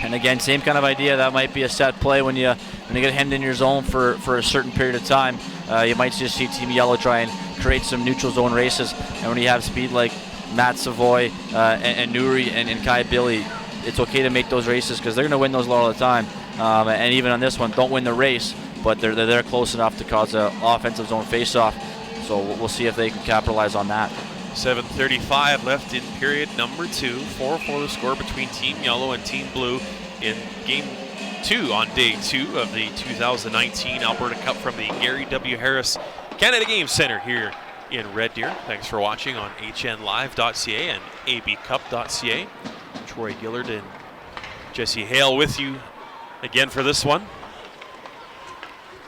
And again, same kind of idea. That might be a set play when you get hemmed in your zone for a certain period of time. You might just see Team Yellow try and create some neutral zone races. And when you have speed like Matt Savoy and Nuri and Kai Billy, it's okay to make those races because they're going to win those a lot of the time. And even on this one, don't win the race, but they're there close enough to cause an offensive zone face-off. So we'll see if they can capitalize on that. 7:35 left in period number 2. 4-4 the score between Team Yellow and Team Blue in Game 2 on Day 2 of the 2019 Alberta Cup from the Gary W. Harris Canada Game Centre here in Red Deer. Thanks for watching on hnlive.ca and abcup.ca. Troy Gillard and Jesse Hale with you again for this one.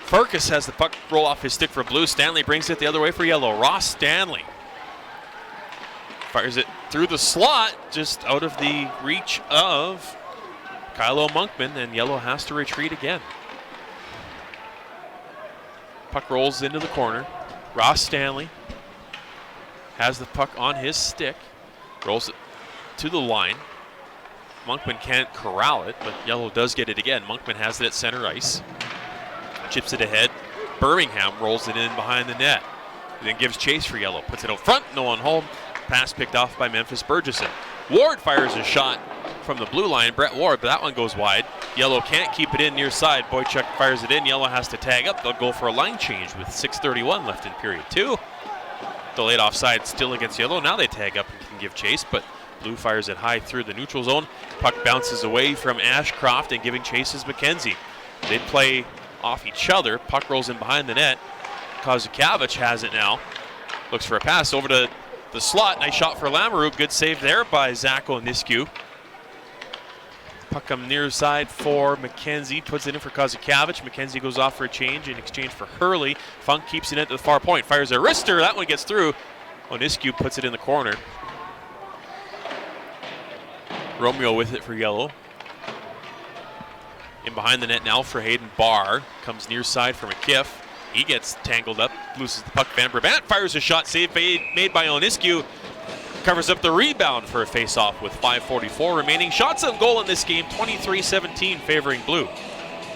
Farkas has the puck roll off his stick for Blue. Stanley brings it the other way for Yellow. Ross Stanley fires it through the slot, just out of the reach of Kylo Monkman, and Yellow has to retreat again. Puck rolls into the corner. Ross Stanley has the puck on his stick, rolls it to the line. Monkman can't corral it, but Yellow does get it again. Monkman has it at center ice. Chips it ahead. Birmingham rolls it in behind the net. And then gives chase for Yellow. Puts it out front, no one home. Pass picked off by Memphis Burgesson. Ward fires a shot from the blue line, Brett Ward, but that one goes wide. Yellow can't keep it in near side. Boychuk fires it in. Yellow has to tag up. They'll go for a line change with 6:31 left in period 2. Delayed offside still against Yellow. Now they tag up and can give chase, but Blue fires it high through the neutral zone. Puck bounces away from Ashcroft, and giving chase is McKenzie. They play off each other. Puck rolls in behind the net. Kozukavich has it now. Looks for a pass over to the slot. Nice shot for Lamoureux. Good save there by Zach Oniscu. Puck come near side for McKenzie. Puts it in for Kozukavich. McKenzie goes off for a change in exchange for Hurley. Funk keeps it at the far point. Fires a wrister. That one gets through. Oniscu puts it in the corner. Romeo with it for Yellow. In behind the net now for Hayden Barr. Comes near side for McKiff. He gets tangled up, loses the puck. Van Brabant fires a shot, save made by Oniscu. Covers up the rebound for a face-off with 5:44 remaining. Shots on goal in this game, 23-17 favoring Blue.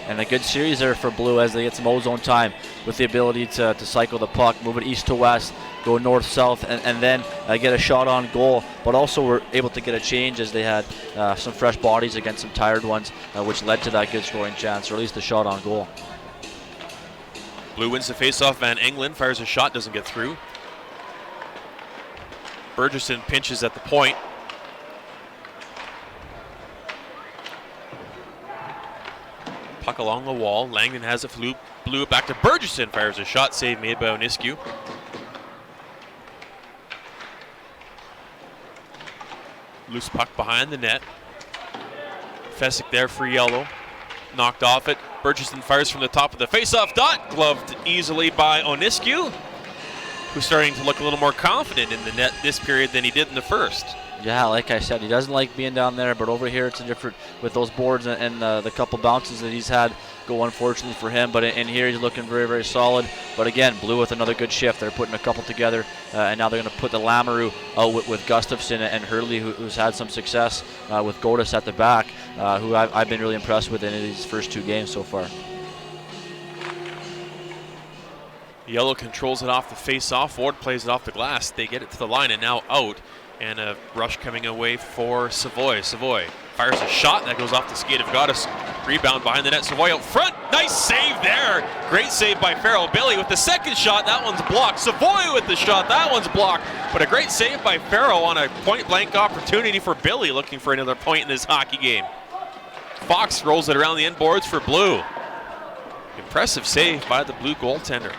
And a good series there for Blue as they get some ozone time with the ability to cycle the puck, move it east to west, go north-south, and then get a shot on goal. But also were able to get a change as they had some fresh bodies against some tired ones, which led to that good scoring chance, or at least the shot on goal. Blue wins the face-off. Van Engelen fires a shot, doesn't get through. Burgesson pinches at the point. Puck along the wall. Langdon has it. Blew it back to Burgesson. Fires a shot. Save made by Oniscu. Loose puck behind the net. Fessick there for Yellow. Knocked off it. Burgesson fires from the top of the face-off dot. Gloved easily by Oniscu, who's starting to look a little more confident in the net this period than he did in the first. Yeah, like I said, he doesn't like being down there, but over here it's a different with those boards and the couple bounces that he's had go unfortunately for him. But in here he's looking very, very solid. But again, Blue with another good shift. They're putting a couple together, and now they're going to put the Lamoureux out with Gustafson and Hurley, who's had some success with Godis at the back, who I've been really impressed with in these first 2 games so far. Yellow controls it off the face-off. Ward plays it off the glass. They get it to the line and now out. And a rush coming away for Savoy. Savoy fires a shot that goes off the skate of Goddess. Rebound behind the net. Savoy out front. Nice save there. Great save by Farrell. Billy with the second shot. That one's blocked. Savoy with the shot. That one's blocked. But a great save by Farrell on a point-blank opportunity for Billy, looking for another point in this hockey game. Fox rolls it around the end boards for Blue. Impressive save by the Blue goaltender.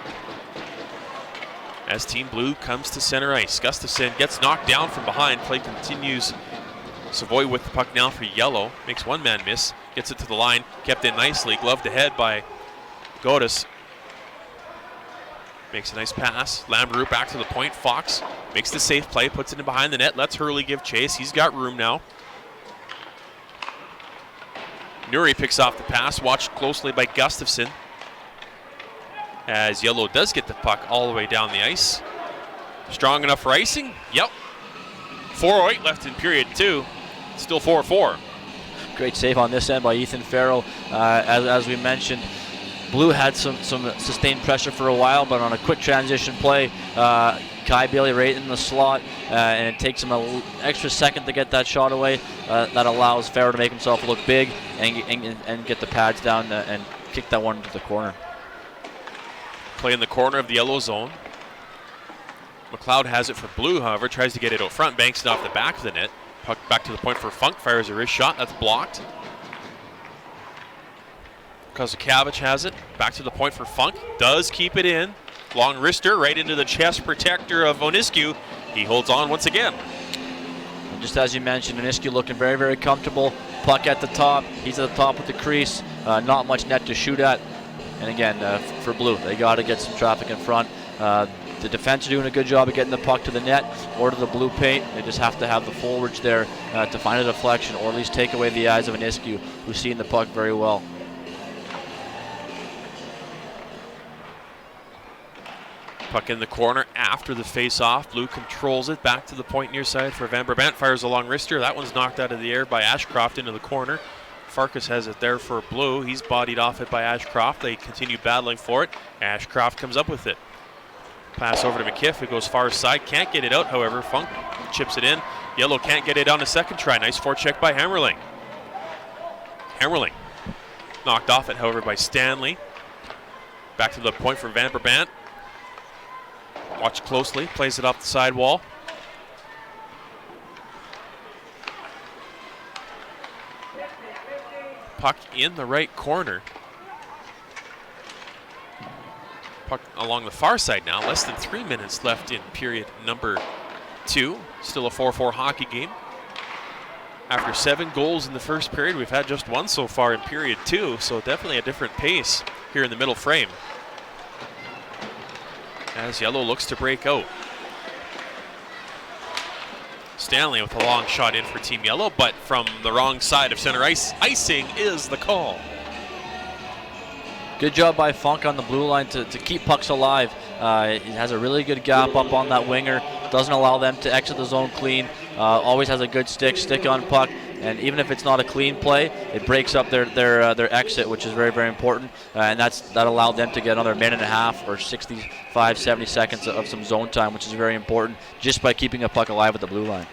As Team Blue comes to center ice, Gustafson gets knocked down from behind. Play continues. Savoy with the puck now for Yellow. Makes one man miss. Gets it to the line. Kept in nicely. Gloved ahead by Godis. Makes a nice pass. Lambrou back to the point. Fox makes the safe play. Puts it in behind the net. Lets Hurley give chase. He's got room now. Nuri picks off the pass. Watched closely by Gustafson. As Yellow does get the puck all the way down the ice. Strong enough for icing? Yep. 4:08 left in period 2. Still 4-4. Great save on this end by Ethan Farrell. As we mentioned, Blue had some sustained pressure for a while, but on a quick transition play, Kai Bailey right in the slot, and it takes him an extra second to get that shot away. That allows Farrell to make himself look big and get the pads down and kick that one into the corner. Play in the corner of the Yellow zone. McLeod has it for Blue, however, tries to get it out front, banks it off the back of the net. Puck back to the point for Funk, fires a wrist shot, that's blocked. Kozakavich has it, back to the point for Funk, does keep it in. Long wrister right into the chest protector of Oniscu. He holds on once again. And just as you mentioned, Oniscu looking very, very comfortable. Puck at the top, he's at the top with the crease, not much net to shoot at. And again, for Blue, they got to get some traffic in front. The defense are doing a good job of getting the puck to the net or to the Blue paint. They just have to have the forwards there to find a deflection or at least take away the eyes of Oniscu, who's seeing the puck very well. Puck in the corner after the face-off. Blue controls it back to the point near side for Van Brabant. Fires a long wrister. That one's knocked out of the air by Ashcroft into the corner. Farkas has it there for Blue. He's bodied off it by Ashcroft. They continue battling for it. Ashcroft comes up with it. Pass over to McKiff. It goes far side. Can't get it out, however. Funk chips it in. Yellow can't get it on a second try. Nice forecheck by Hammerling. Hammerling knocked off it, however, by Stanley. Back to the point for Van Brabant. Watch closely. Plays it off the sidewall. Puck in the right corner. Puck along the far side now. Less than 3 minutes left in period number 2. Still a 4-4 hockey game. After 7 goals in the first period, we've had just 1 so far in period 2, so definitely a different pace here in the middle frame. As Yellow looks to break out. Stanley with a long shot in for Team Yellow, but from the wrong side of center ice. Icing is the call. Good job by Funk on the blue line to keep pucks alive. He has a really good gap up on that winger. Doesn't allow them to exit the zone clean. Always has a good stick on puck. And even if it's not a clean play, it breaks up their exit, which is very, very important. And that allowed them to get another minute and a half or 65, 70 seconds of some zone time, which is very important just by keeping a puck alive at the blue line.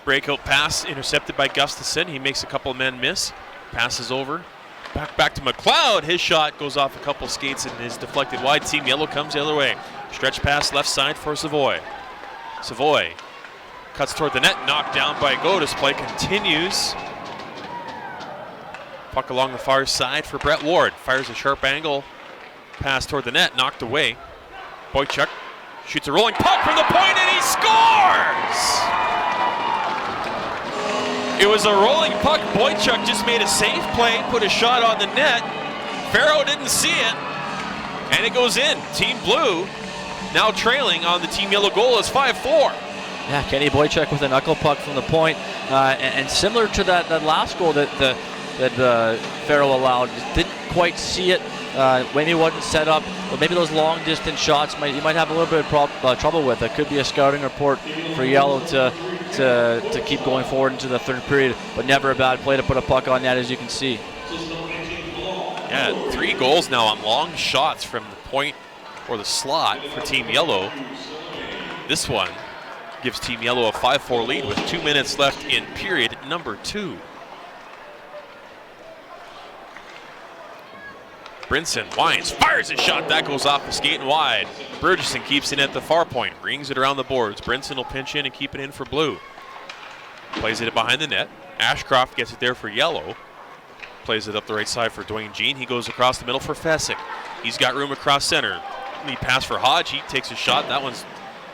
Breakout pass intercepted by Gustafson. He makes a couple of men miss. Passes over. Back to McLeod. His shot goes off a couple skates and is deflected wide. Team Yellow comes the other way. Stretch pass left side for Savoy. Savoy cuts toward the net. Knocked down by Godis. Play continues. Puck along the far side for Brett Ward. Fires a sharp angle. Pass toward the net. Knocked away. Boychuk shoots a rolling puck from the point and he scores! It was a rolling puck. Boychuk just made a safe play, put a shot on the net. Farrow didn't see it, and it goes in. Team Blue now trailing on the Team Yellow goal is 5-4. Yeah, Kenny Boychuk with a knuckle puck from the point, and similar to that last goal that Farrow allowed, quite see it. Maybe it wasn't set up, but maybe those long distance shots you might have a little bit of trouble with. It could be a scouting report for Yellow to keep going forward into the third period, but never a bad play to put a puck on net, as you can see. Yeah, 3 goals now on long shots from the point or the slot for Team Yellow. This one gives Team Yellow a 5-4 lead with 2 minutes left in period number 2. Brinson winds, fires a shot, that goes off the skate and wide. Burgesson keeps it at the far point, rings it around the boards. Brinson will pinch in and keep it in for Blue. Plays it behind the net. Ashcroft gets it there for Yellow. Plays it up the right side for Dwayne Jean. He goes across the middle for Fessick. He's got room across center. Lead pass for Hodge. He takes a shot. That one's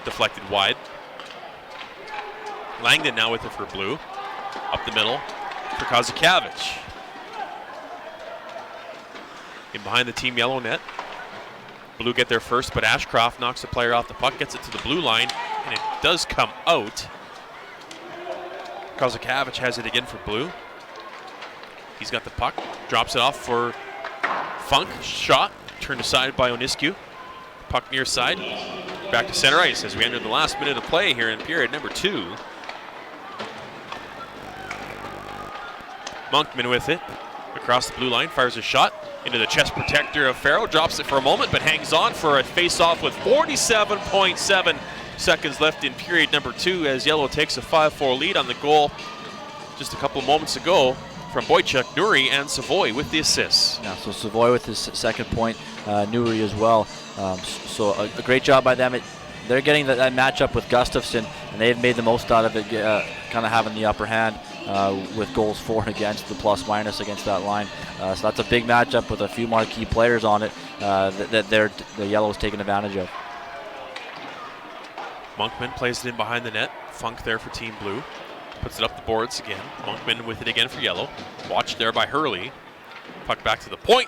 deflected wide. Langdon now with it for Blue. Up the middle for Kozakavich. In behind the Team Yellow net. Blue get there first, but Ashcroft knocks the player off the puck, gets it to the blue line, and it does come out. Kozakavich has it again for Blue. He's got the puck, drops it off for Funk. Shot, turned aside by Oniscu. Puck near side, back to center ice as we enter the last minute of play here in period number 2. Monkman with it, across the blue line, fires a shot into the chest protector of Farrow, drops it for a moment, but hangs on for a face-off with 47.7 seconds left in period number 2 as Yellow takes a 5-4 lead on the goal just a couple of moments ago from Boychuk, Nuri, and Savoy with the assists. Yeah, so Savoy with his second point, Nuri as well. So a great job by them. They're getting that matchup with Gustafson, and they've made the most out of it, kind of having the upper hand with goals for and against, the plus-minus against that line. So that's a big matchup with a few marquee players on it that the Yellow's taking advantage of. Monkman plays it in behind the net. Funk there for Team Blue. Puts it up the boards again. Monkman with it again for Yellow. Watched there by Hurley. Puck back to the point.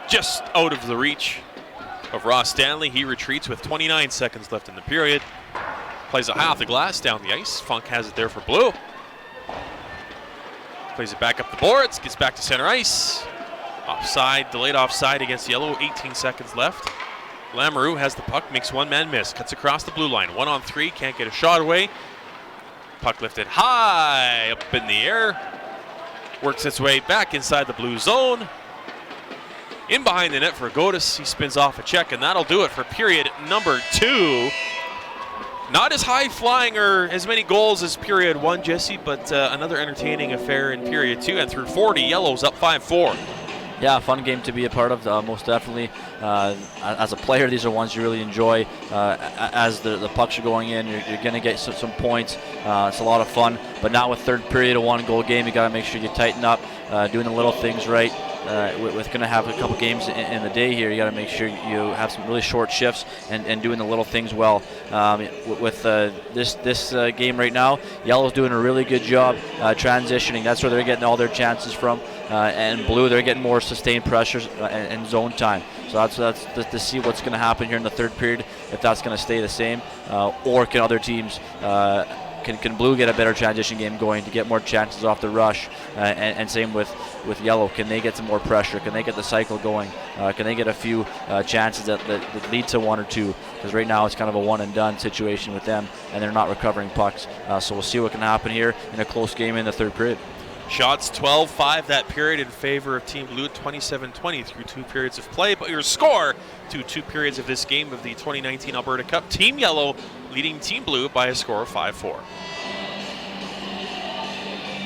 Just out of the reach of Ross Stanley. He retreats with 29 seconds left in the period. Plays a half the glass down the ice. Funk has it there for Blue. Plays it back up the boards. Gets back to center ice. Offside, delayed offside against Yellow. 18 seconds left. Lamoureux has the puck, makes one man miss. Cuts across the blue line. 1-on-3, can't get a shot away. Puck lifted high up in the air. Works its way back inside the blue zone. In behind the net for Godis. He spins off a check, and that'll do it for period number 2. Not as high flying or as many goals as period 1, Jesse, but another entertaining affair in period 2. And through 40, Yellow's up 5-4. Yeah, a fun game to be a part of, most definitely. As a player, these are ones you really enjoy. As the pucks are going in, you're going to get some points. It's a lot of fun. But now with third period, a 1-goal game, you got to make sure you tighten up, doing the little things right. With going to have a couple games in the day here, you got to make sure you have some really short shifts and doing the little things well. With this game right now, Yellow's doing a really good job transitioning. That's where they're getting all their chances from. And Blue, they're getting more sustained pressures and zone time. So that's to see what's going to happen here in the third period, if that's going to stay the same, or can other teams, can Blue get a better transition game going to get more chances off the rush, and same with Yellow. Can they get some more pressure? Can they get the cycle going? Can they get a few chances that lead to 1 or 2? Because right now it's kind of a one-and-done situation with them, and they're not recovering pucks. So we'll see what can happen here in a close game in the third period. Shots 12-5 that period in favor of Team Blue, 27-20 through 2 periods of play. But your score to 2 periods of this game of the 2019 Alberta Cup, Team Yellow leading Team Blue by a score of 5-4.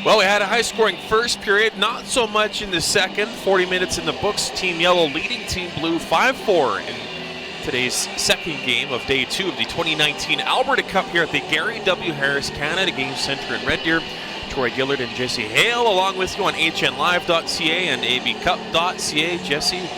Well, we had a high-scoring first period, not so much in the second. 40 minutes in the books, Team Yellow leading Team Blue 5-4 in today's second game of day 2 of the 2019 Alberta Cup here at the Gary W. Harris Canada Game Centre in Red Deer. Troy Gillard and Jesse Hale along with you on hnlive.ca and abcup.ca. Jesse,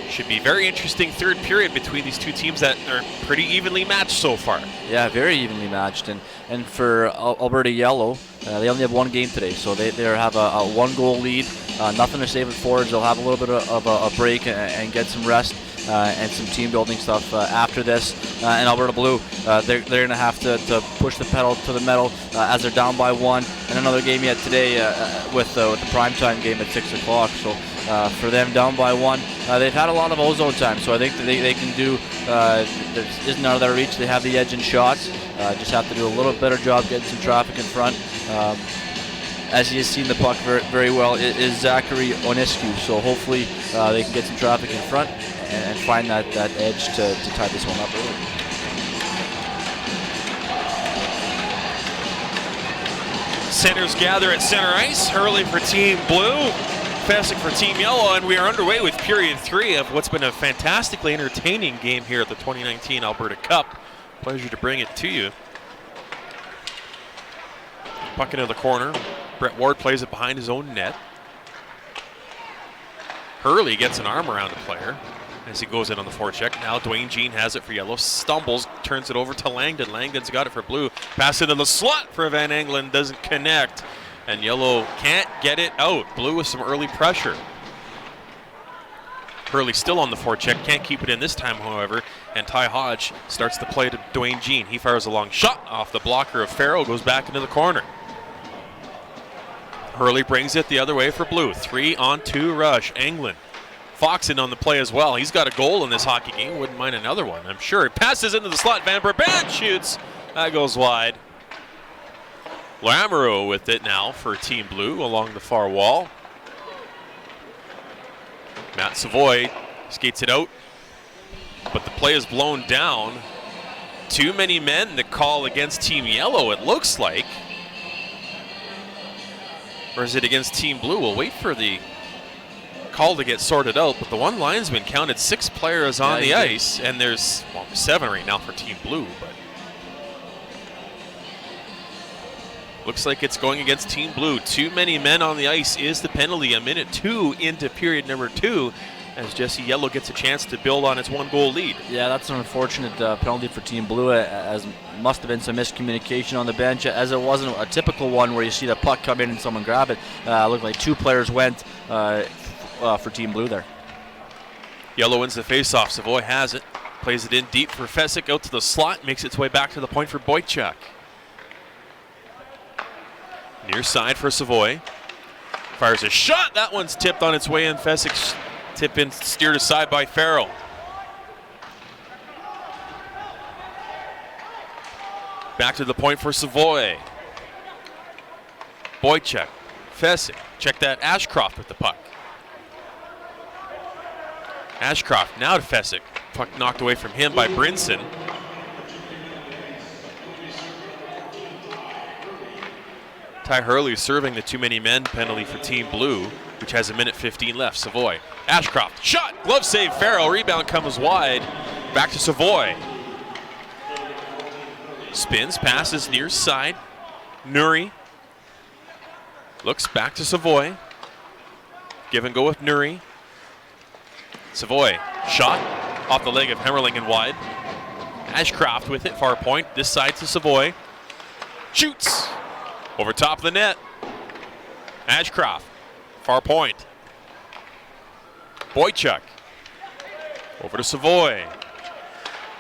should be very interesting third period between these two teams that are pretty evenly matched so far. Yeah, very evenly matched. And for Alberta Yellow, They only have one game today, so they have a one-goal lead. Nothing to say for forwards. They'll have a little bit of a break and get some rest and some team-building stuff after this. And Alberta Blue, they're going to have to push the pedal to the metal as they're down by 1. And another game yet today with the primetime game at 6 o'clock. So for them, down by 1. They've had a lot of ozone time, so I think that they can do, there isn't out of their reach. They have the edge in shots. Just have to do a little better job getting some traffic in front. As he has seen the puck very well, is Zachary Oniscu. So hopefully they can get some traffic in front and find that edge to tie this one up early. Centers gather at center ice. Hurley for Team Blue, Fessick for Team Yellow, and we are underway with period 3 of what's been a fantastically entertaining game here at the 2019 Alberta Cup. Pleasure to bring it to you. Puck into the corner. Brett Ward plays it behind his own net. Hurley gets an arm around the player as he goes in on the forecheck. Now Dwayne Jean has it for Yellow. Stumbles, turns it over to Langdon. Langdon's got it for Blue. Pass into the slot for Van Engelen. Doesn't connect. And Yellow can't get it out. Blue with some early pressure. Hurley still on the forecheck. Can't keep it in this time, however. And Ty Hodge starts the play to Dwayne Jean. He fires a long shot off the blocker of Farrell. Goes back into the corner. Hurley brings it the other way for Blue. 3-on-2 rush. Englund. Fox in on the play as well. He's got a goal in this hockey game. Wouldn't mind another one, I'm sure. He passes into the slot. Van Brabant shoots. That goes wide. Lamoureux with it now for Team Blue along the far wall. Matt Savoy skates it out, but the play is blown down. Too many men to call against Team Yellow, it looks like. Or is it against Team Blue? We'll wait for the call to get sorted out, but the one linesman counted 6 players on the ice, and there's 7 right now for Team Blue, but looks like it's going against Team Blue. Too many men on the ice is the penalty. A minute 2 into period number 2 as Jesse Yellow gets a chance to build on its 1-goal lead. Yeah, that's an unfortunate penalty for Team Blue, as must have been some miscommunication on the bench, as it wasn't a typical one where you see the puck come in and someone grab it. Looked like 2 players went for Team Blue there. Yellow wins the faceoff. Savoy has it. Plays it in deep for Fessick, out to the slot, makes its way back to the point for Boychuk. Near side for Savoy. Fires a shot. That one's tipped on its way in. Fessick's tip in, steered aside by Farrell. Back to the point for Savoy. Boychuk. Fessick. Check that. Ashcroft with the puck. Ashcroft now to Fessick. Puck knocked away from him by Brinson. Ty Hurley serving the too many men penalty for Team Blue, which has 1:15 left. Savoy. Ashcroft. Shot. Glove save. Farrell. Rebound comes wide. Back to Savoy. Spins. Passes near side. Nuri. Looks back to Savoy. Give and go with Nuri. Savoy. Shot. Off the leg of Hemmerling and wide. Ashcroft with it. Far point. This side to Savoy. Shoots. Over top of the net. Ashcroft. Far point. Boychuk. Over to Savoy.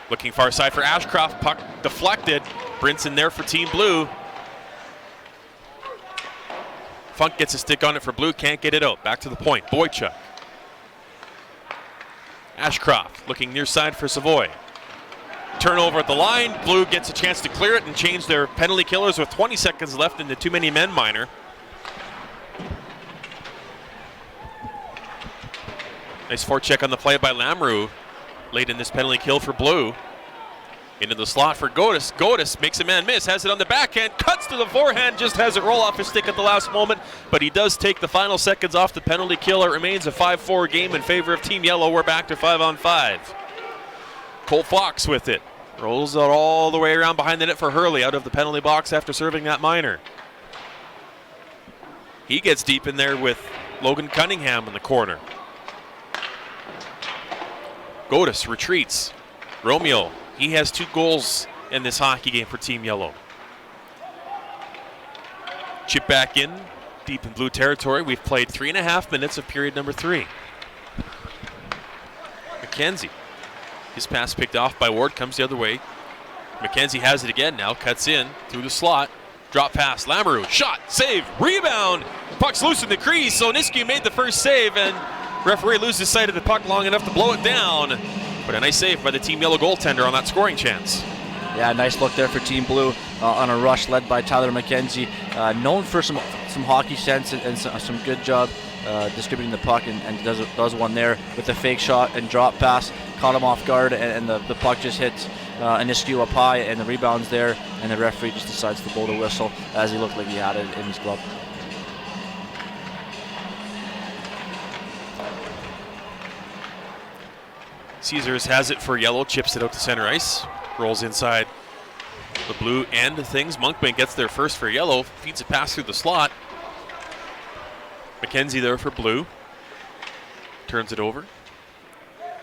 Looking far side for Ashcroft. Puck deflected. Brinson there for Team Blue. Funk gets a stick on it for Blue. Can't get it out. Back to the point. Boychuk. Ashcroft looking near side for Savoy. Turnover at the line. Blue gets a chance to clear it and change their penalty killers with 20 seconds left in the too many men minor. Nice forecheck on the play by Lamoureux late in this penalty kill for Blue. Into the slot for Godis. Godis makes a man miss, has it on the backhand, cuts to the forehand, just has it roll off his stick at the last moment, but he does take the final seconds off the penalty kill. It remains a 5-4 game in favor of Team Yellow. We're back to 5-on-5. Cole Fox with it. Rolls it all the way around behind the net for Hurley out of the penalty box after serving that minor. He gets deep in there with Logan Cunningham in the corner. Godis retreats. Romeo, he has 2 goals in this hockey game for Team Yellow. Chip back in, deep in blue territory. We've played 3.5 minutes of period number 3. McKenzie. His pass picked off by Ward, comes the other way. McKenzie has it again now, cuts in through the slot. Drop pass, Lamoureux, shot, save, rebound. Puck's loose in the crease, so Onisku made the first save, and referee loses sight of the puck long enough to blow it down. But a nice save by the Team Yellow goaltender on that scoring chance. Yeah, nice look there for Team Blue on a rush led by Tyler McKenzie. Known for some hockey sense and some good job distributing the puck, and does one there with a fake shot and drop pass. Caught him off guard, and the puck just hits Onisku up high, and the rebound's there, and the referee just decides to blow the whistle as he looked like he had it in his glove. Caesars has it for Yellow, chips it out to center ice, rolls inside the blue end of things. Monkman gets there first for Yellow, feeds a pass through the slot. McKenzie there for Blue, turns it over.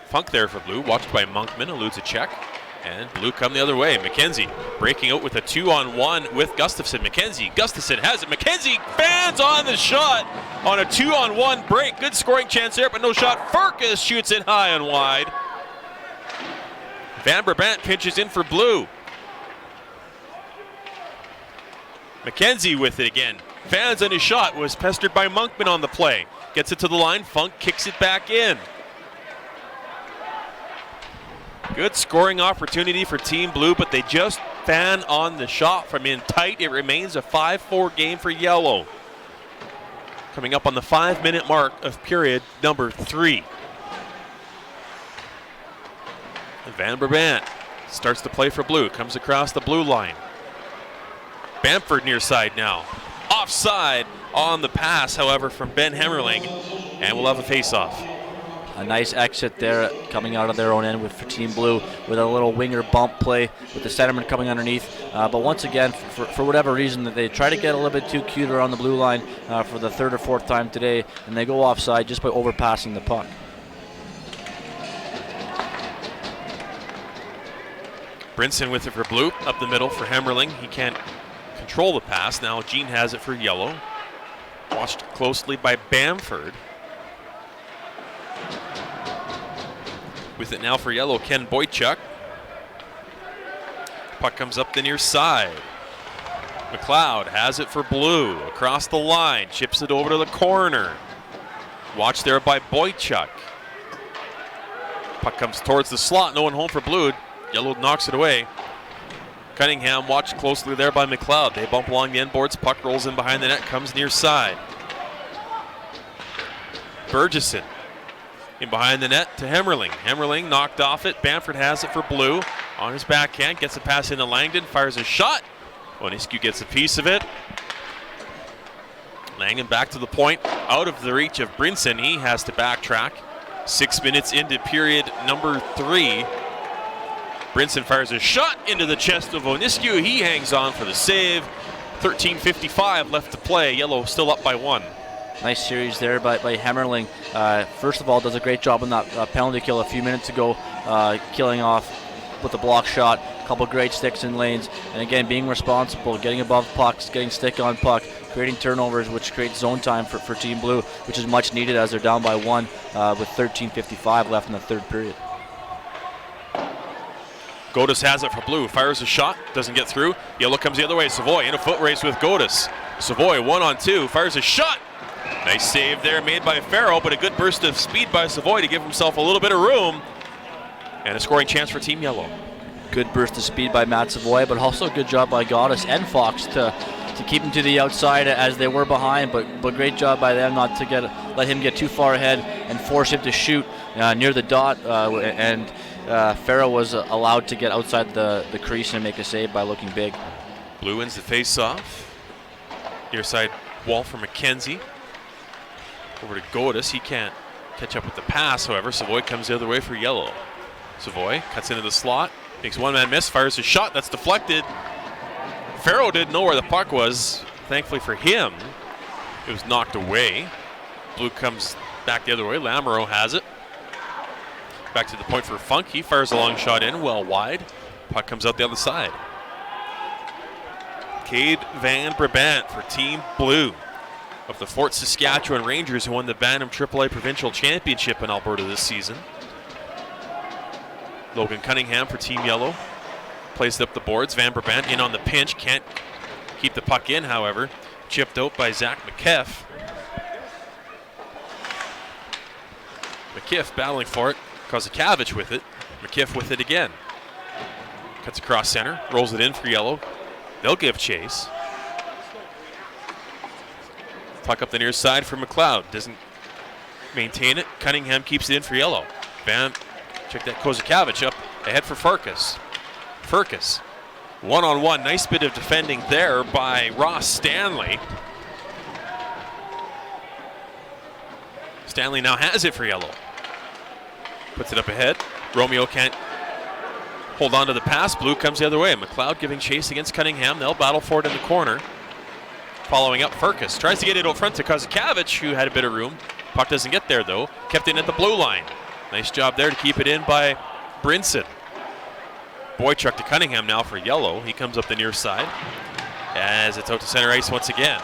Funk there for Blue, watched by Monkman, eludes a check, and Blue come the other way. McKenzie breaking out with a 2-on-1 with Gustafson. Gustafson has it. McKenzie fans on the shot on a 2-on-1 break. Good scoring chance there, but no shot. Farkas shoots it high and wide. Van Brabant pinches in for Blue. McKenzie with it again. Fans on his shot, was pestered by Monkman on the play. Gets it to the line, Funk kicks it back in. Good scoring opportunity for Team Blue, but they just fan on the shot from in tight. It remains a 5-4 game for Yellow. Coming up on the 5-minute mark of period number 3. Van Brabant starts to play for Blue, comes across the blue line. Bamford near side now. Offside on the pass, however, from Ben Hemmerling, and we'll have a face-off. A nice exit there coming out of their own end for Team Blue with a little winger bump play with the centerman coming underneath. But once again, for whatever reason, that they try to get a little bit too cute around the blue line for the 3rd or 4th time today, and they go offside just by overpassing the puck. Brinson with it for Blue, up the middle for Hemmerling. He can't control the pass. Now Gene has it for Yellow. Watched closely by Bamford. With it now for Yellow, Ken Boychuk. Puck comes up the near side. McLeod has it for Blue. Across the line, chips it over to the corner. Watched there by Boychuk. Puck comes towards the slot, no one home for Blue. Yellow knocks it away. Cunningham watched closely there by McLeod. They bump along the end boards. Puck rolls in behind the net, comes near side. Burgesson in behind the net to Hemmerling. Hemmerling knocked off it. Bamford has it for Blue. On his backhand, gets a pass into Langdon, fires a shot. Onisku gets a piece of it. Langdon back to the point, out of the reach of Brinson. He has to backtrack. 6 minutes into period number 3. Brinson fires a shot into the chest of Onisku. He hangs on for the save. 13:55 left to play. Yellow still up by 1. Nice series there by Hemmerling. First of all, does a great job on that penalty kill a few minutes ago, killing off with a block shot. A couple great sticks in lanes, and again being responsible, getting above pucks, getting stick on puck, creating turnovers, which creates zone time for Team Blue, which is much needed as they're down by 1 with 13:55 left in the 3rd period. Godus has it for Blue, fires a shot, doesn't get through. Yellow comes the other way. Savoy in a foot race with Godus. Savoy 1-on-2, fires a shot. Nice save there made by Farrell, but a good burst of speed by Savoy to give himself a little bit of room. And a scoring chance for Team Yellow. Good burst of speed by Matt Savoy, but also a good job by Godus and Fox to keep him to the outside as they were behind, but great job by them not to let him get too far ahead and force him to shoot near the dot, and Farrell was allowed to get outside the crease and make a save by looking big. Blue wins the face-off. Near side wall for McKenzie. Over to Godus. He can't catch up with the pass, however. Savoy comes the other way for Yellow. Savoy cuts into the slot, makes one-man miss, fires a shot that's deflected. Farrell didn't know where the puck was. Thankfully for him, it was knocked away. Blue comes back the other way. Lamoureux has it. Back to the point for Funk. He fires a long shot in, well wide. Puck comes out the other side. Cade Van Brabant for Team Blue of the Fort Saskatchewan Rangers, who won the Bantam AAA Provincial Championship in Alberta this season. Logan Cunningham for Team Yellow plays it up the boards. Van Brabant in on the pinch, can't keep the puck in, however. Chipped out by Zach McKeff. McKeff battling for it. Kozakavich with it. McKeff with it again. Cuts across center, rolls it in for Yellow. They'll give chase. Puck up the near side for McLeod. Doesn't maintain it. Cunningham keeps it in for Yellow. Bam. Check that Kozakavich up ahead for Farkas. Farkas. One-on-one. Nice bit of defending there by Ross Stanley. Stanley now has it for Yellow. Puts it up ahead. Romeo can't hold on to the pass. Blue comes the other way. McLeod giving chase against Cunningham. They'll battle for it in the corner. Following up, Farkas tries to get it out front to Kozakavich, who had a bit of room. Puck doesn't get there, though. Kept in at the blue line. Nice job there to keep it in by Brinson. Boychuk to Cunningham now for Yellow. He comes up the near side as it's out to center ice once again.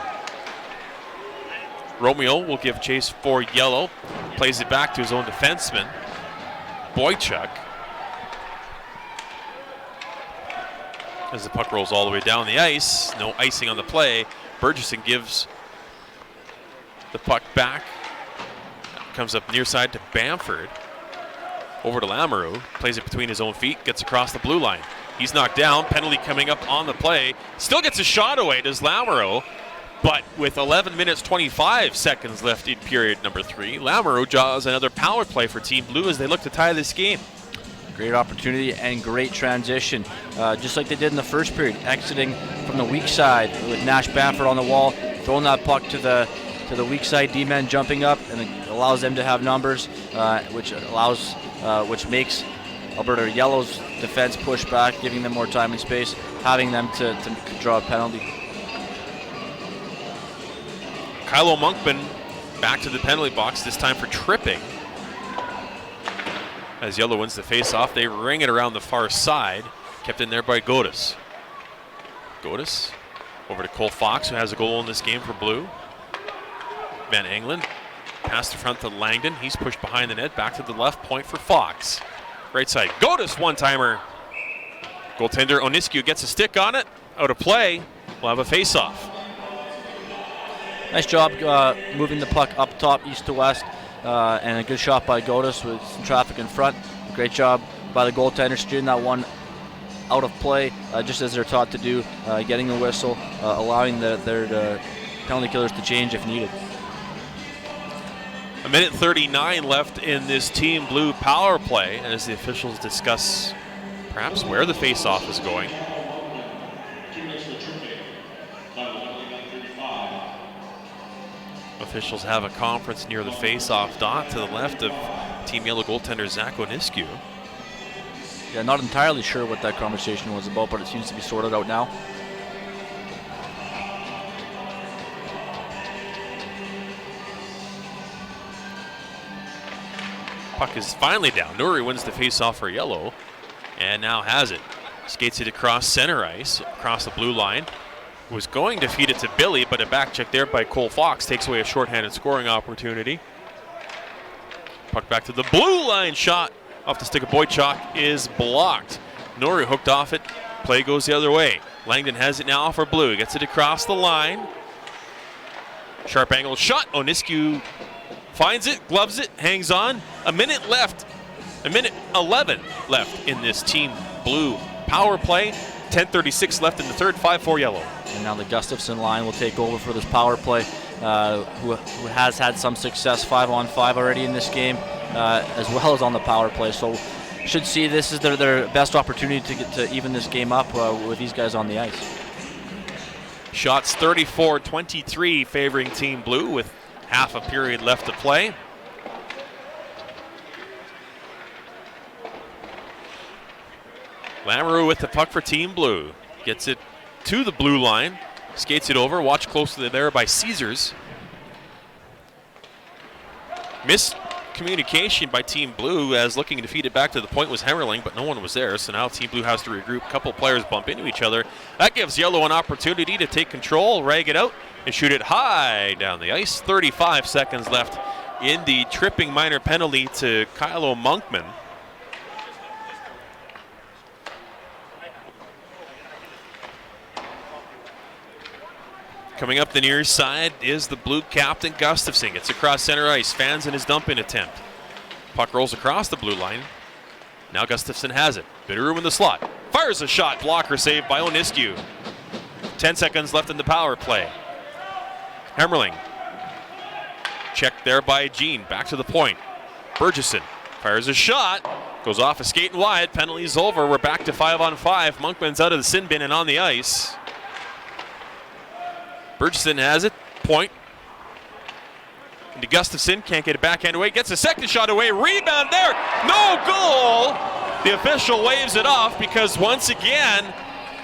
Romeo will give chase for Yellow. Plays it back to his own defenseman, Boychuk. As the puck rolls all the way down the ice, no icing on the play. Burgesson gives the puck back. Comes up near side to Bamford. Over to Lamoureux. Plays it between his own feet. Gets across the blue line. He's knocked down. Penalty coming up on the play. Still gets a shot away, does Lamoureux. But with 11 minutes 25 seconds left in period number 3, Lamoureux draws another power play for Team Blue as they look to tie this game. Great opportunity and great transition. Just like they did in the first period, exiting from the weak side with Nash Bamford on the wall, throwing that puck to the weak side D-men jumping up, and it allows them to have numbers, which makes Alberta Yellow's defense push back, giving them more time and space, having them to draw a penalty. Kylo Monkman back to the penalty box, this time for tripping. As Yellow wins the face-off, they ring it around the far side. Kept in there by Godis. Godis over to Cole Fox, who has a goal in this game for Blue. Van Engelen pass the front to Langdon. He's pushed behind the net, back to the left, point for Fox. Right side, Godis one-timer. Goaltender Oniscu gets a stick on it. Out of play, we'll have a face-off. Nice job moving the puck up top, east to west, and a good shot by Godis with some traffic in front. Great job by the goaltender, steering that one out of play, just as they're taught to do, getting the whistle, allowing their penalty killers to change if needed. A minute 39 left in this Team Blue power play as the officials discuss perhaps where the face-off is going. Officials have a conference near the face-off dot to the left of Team Yellow goaltender Zach Oniscu. Yeah, not entirely sure what that conversation was about, but it seems to be sorted out now. Puck is finally down. Nuri wins the face-off for Yellow and now has it. Skates it across center ice, across the blue line. Was going to feed it to Billy, but a back check there by Cole Fox takes away a shorthanded scoring opportunity. Puck back to the blue line, shot off the stick of Boychuk is blocked. Nori hooked off it, play goes the other way. Langdon has it now for Blue, gets it across the line. Sharp angle shot, Oniscu finds it, gloves it, hangs on. A minute left, a minute 11 left in this Team Blue power play. 10:36 left in the third, 5-4 Yellow. And now the Gustafson line will take over for this power play, who has had some success 5-on-5 already in this game, as well as on the power play. So should see this is their best opportunity to get to even this game up with these guys on the ice. Shots 34-23 favoring Team Blue with half a period left to play. Lamoureux with the puck for Team Blue. Gets it to the blue line. Skates it over. Watch closely there by Caesars. Missed communication by Team Blue as looking to feed it back to the point was Hemmerling, but no one was there. So now Team Blue has to regroup. A couple players bump into each other. That gives Yellow an opportunity to take control, rag it out, and shoot it high down the ice. 35 seconds left in the tripping minor penalty to Kylo Monkman. Coming up the near side is the Blue captain, Gustafson. Gets across center ice, fans in his dump-in attempt. Puck rolls across the blue line. Now Gustafson has it. Bit of room in the slot. Fires a shot, blocker saved by Oniscu. 10 seconds left in the power play. Hemmerling. Checked there by Jean. Back to the point. Burgesson fires a shot. Goes off a skate and wide. Penalty's over. We're back to 5-on-5. Monkman's out of the sin bin and on the ice. Burgesson has it. Point. Into Gustafson. Can't get it backhand away. Gets a second shot away. Rebound there. No goal. The official waves it off because once again,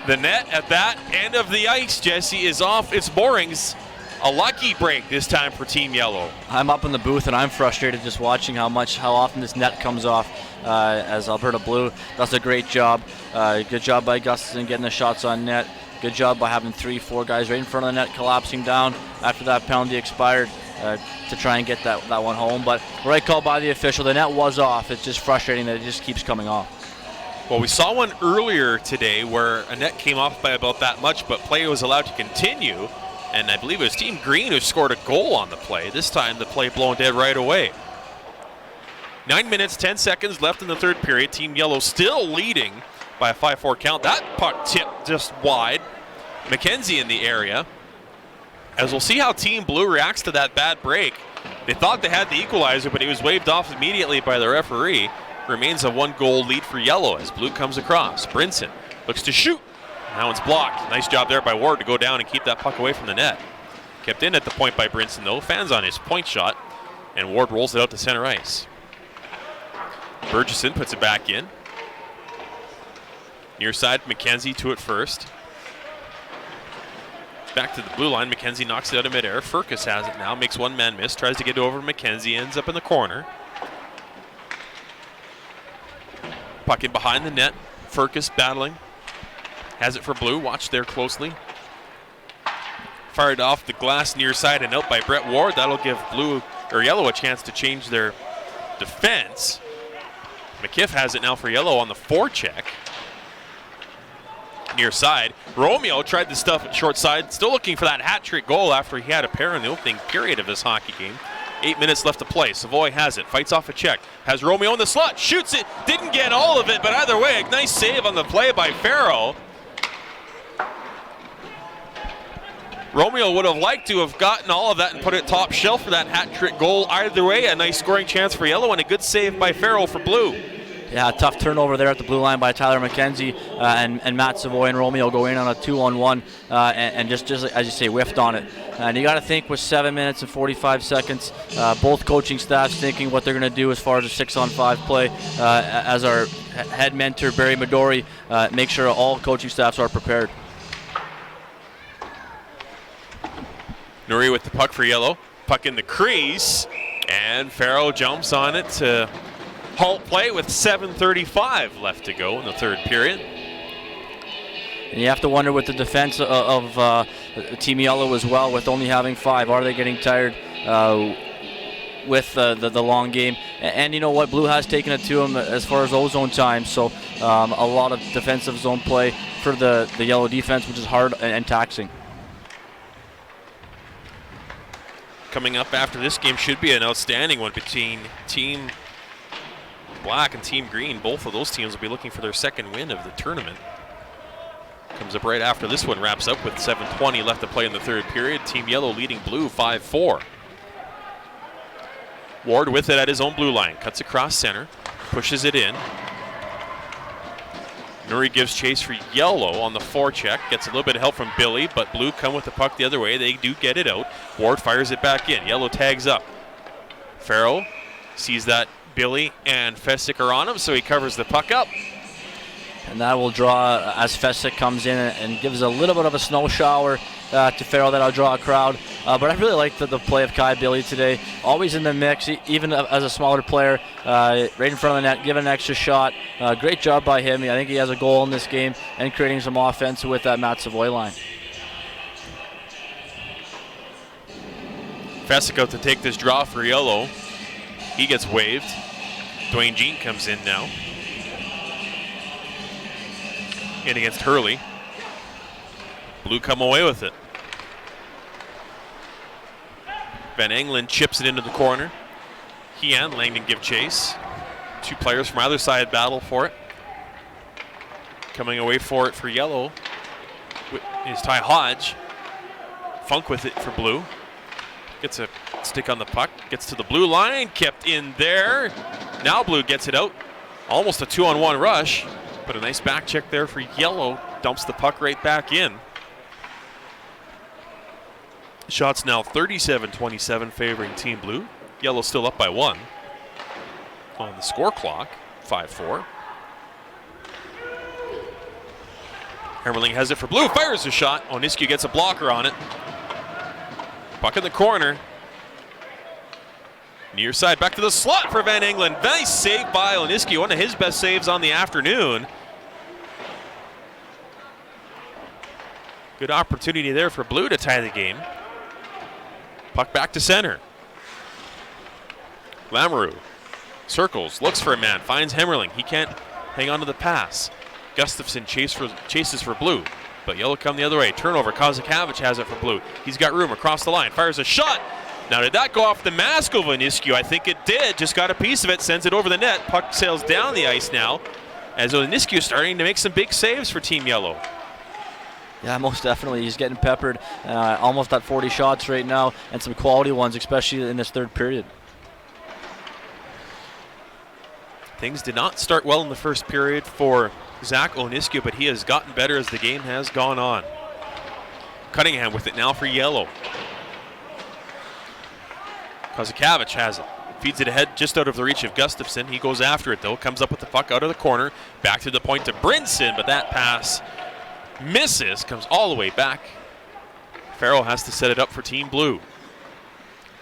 the net at that end of the ice, Jesse, is off its moorings. A lucky break this time for Team Yellow. I'm up in the booth and I'm frustrated just watching how often this net comes off as Alberta Blue does a great job. Good job by Gustafson getting the shots on net. Good job by having 3-4 guys right in front of the net collapsing down after that penalty expired to try and get that one home. But right call by the official. The net was off. It's just frustrating that it just keeps coming off. Well, we saw one earlier today where a net came off by about that much, but play was allowed to continue. And I believe it was Team Green who scored a goal on the play. This time the play blown dead right away. 9 minutes, 10 seconds left in the third period. Team Yellow still leading by a 5-4 count. That puck tipped just wide. McKenzie in the area. As we'll see how Team Blue reacts to that bad break. They thought they had the equalizer, but he was waved off immediately by the referee. Remains a 1-goal lead for Yellow as Blue comes across. Brinson looks to shoot. Now it's blocked. Nice job there by Ward to go down and keep that puck away from the net. Kept in at the point by Brinson though. Fans on his point shot. And Ward rolls it out to center ice. Burgesson puts it back in. Near side, McKenzie to it first. Back to the blue line. McKenzie knocks it out of midair. Furcus has it now. Makes one man miss. Tries to get over McKenzie. Ends up in the corner. Puck in behind the net. Furcus battling. Has it for Blue. Watch there closely. Fired off the glass near side and out by Brett Ward. That'll give Blue or Yellow a chance to change their defense. McKiff has it now for Yellow on the forecheck. Near side. Romeo tried to stuff it short side. Still looking for that hat-trick goal after he had a pair in the opening period of this hockey game. 8 minutes left to play. Savoy has it. Fights off a check. Has Romeo in the slot. Shoots it. Didn't get all of it, but either way, a nice save on the play by Farrell. Romeo would have liked to have gotten all of that and put it top shelf for that hat-trick goal. Either way, a nice scoring chance for Yellow and a good save by Farrell for Blue. Yeah, tough turnover there at the blue line by Tyler McKenzie and Matt Savoy and Romeo go in on a 2-on-1 and just as you say, whiffed on it. And you got to think with 7 minutes and 45 seconds, both coaching staffs thinking what they're going to do as far as a 6-on-5 play. As our head mentor Barry Midori, make sure all coaching staffs are prepared. Nuri with the puck for Yellow. Puck in the crease, and Farrell jumps on it to halt play with 7:35 left to go in the third period. And you have to wonder with the defense of Team Yellow as well, with only having 5. Are they getting tired with the long game? And you know what? Blue has taken it to them as far as ozone time. So a lot of defensive zone play for the Yellow defense, which is hard and taxing. Coming up after this game should be an outstanding one between Team Black and Team Green. Both of those teams will be looking for their second win of the tournament. Comes up right after this one wraps up with 7:20 left to play in the third period. Team Yellow leading Blue 5-4. Ward with it at his own blue line. Cuts across center. Pushes it in. Nuri gives chase for Yellow on the forecheck. Gets a little bit of help from Billy, but Blue come with the puck the other way. They do get it out. Ward fires it back in. Yellow tags up. Farrell sees that Billy and Fessick are on him, so he covers the puck up. And that will draw as Fessick comes in and gives a little bit of a snow shower to Farrell that'll draw a crowd. But I really like the play of Kai Billy today. Always in the mix, even as a smaller player, right in front of the net, giving an extra shot. Great job by him. I think he has a goal in this game and creating some offense with that Matt Savoy line. Fesico to take this draw for Yellow. He gets waived. Dwayne Jean comes in now. In against Hurley. Blue come away with it. Van Engelen chips it into the corner. He and Langdon give chase. Two players from either side battle for it. Coming away for it for Yellow is Ty Hodge. Funk with it for Blue. Gets a stick on the puck. Gets to the blue line. Kept in there. Now Blue gets it out. Almost a 2-on-1 rush. But a nice back check there for Yellow. Dumps the puck right back in. Shots now 37-27 favoring Team Blue. Yellow still up by 1 on the score clock. 5-4. Hermerling has it for Blue. Fires a shot. Oniscu gets a blocker on it. Puck in the corner. Near side, back to the slot for Van Engelen. Nice save by Oniscu, one of his best saves on the afternoon. Good opportunity there for Blue to tie the game. Puck back to center. Lamoureux circles, looks for a man, finds Hemmerling. He can't hang on to the pass. Gustafsson chases for Blue. But Yellow come the other way. Turnover. Kozakavich has it for Blue. He's got room across the line. Fires a shot. Now, did that go off the mask of Oniscu? I think it did. Just got a piece of it. Sends it over the net. Puck sails down the ice now. As Oniscu is starting to make some big saves for Team Yellow. Yeah, most definitely. He's getting peppered. Almost at 40 shots right now. And some quality ones, especially in this third period. Things did not start well in the first period for Zach Oniscu, but he has gotten better as the game has gone on. Cunningham with it now for Yellow. Kozakavich has it. Feeds it ahead just out of the reach of Gustafsson. He goes after it though. Comes up with the puck out of the corner. Back to the point to Brinson, but that pass misses. Comes all the way back. Farrell has to set it up for Team Blue.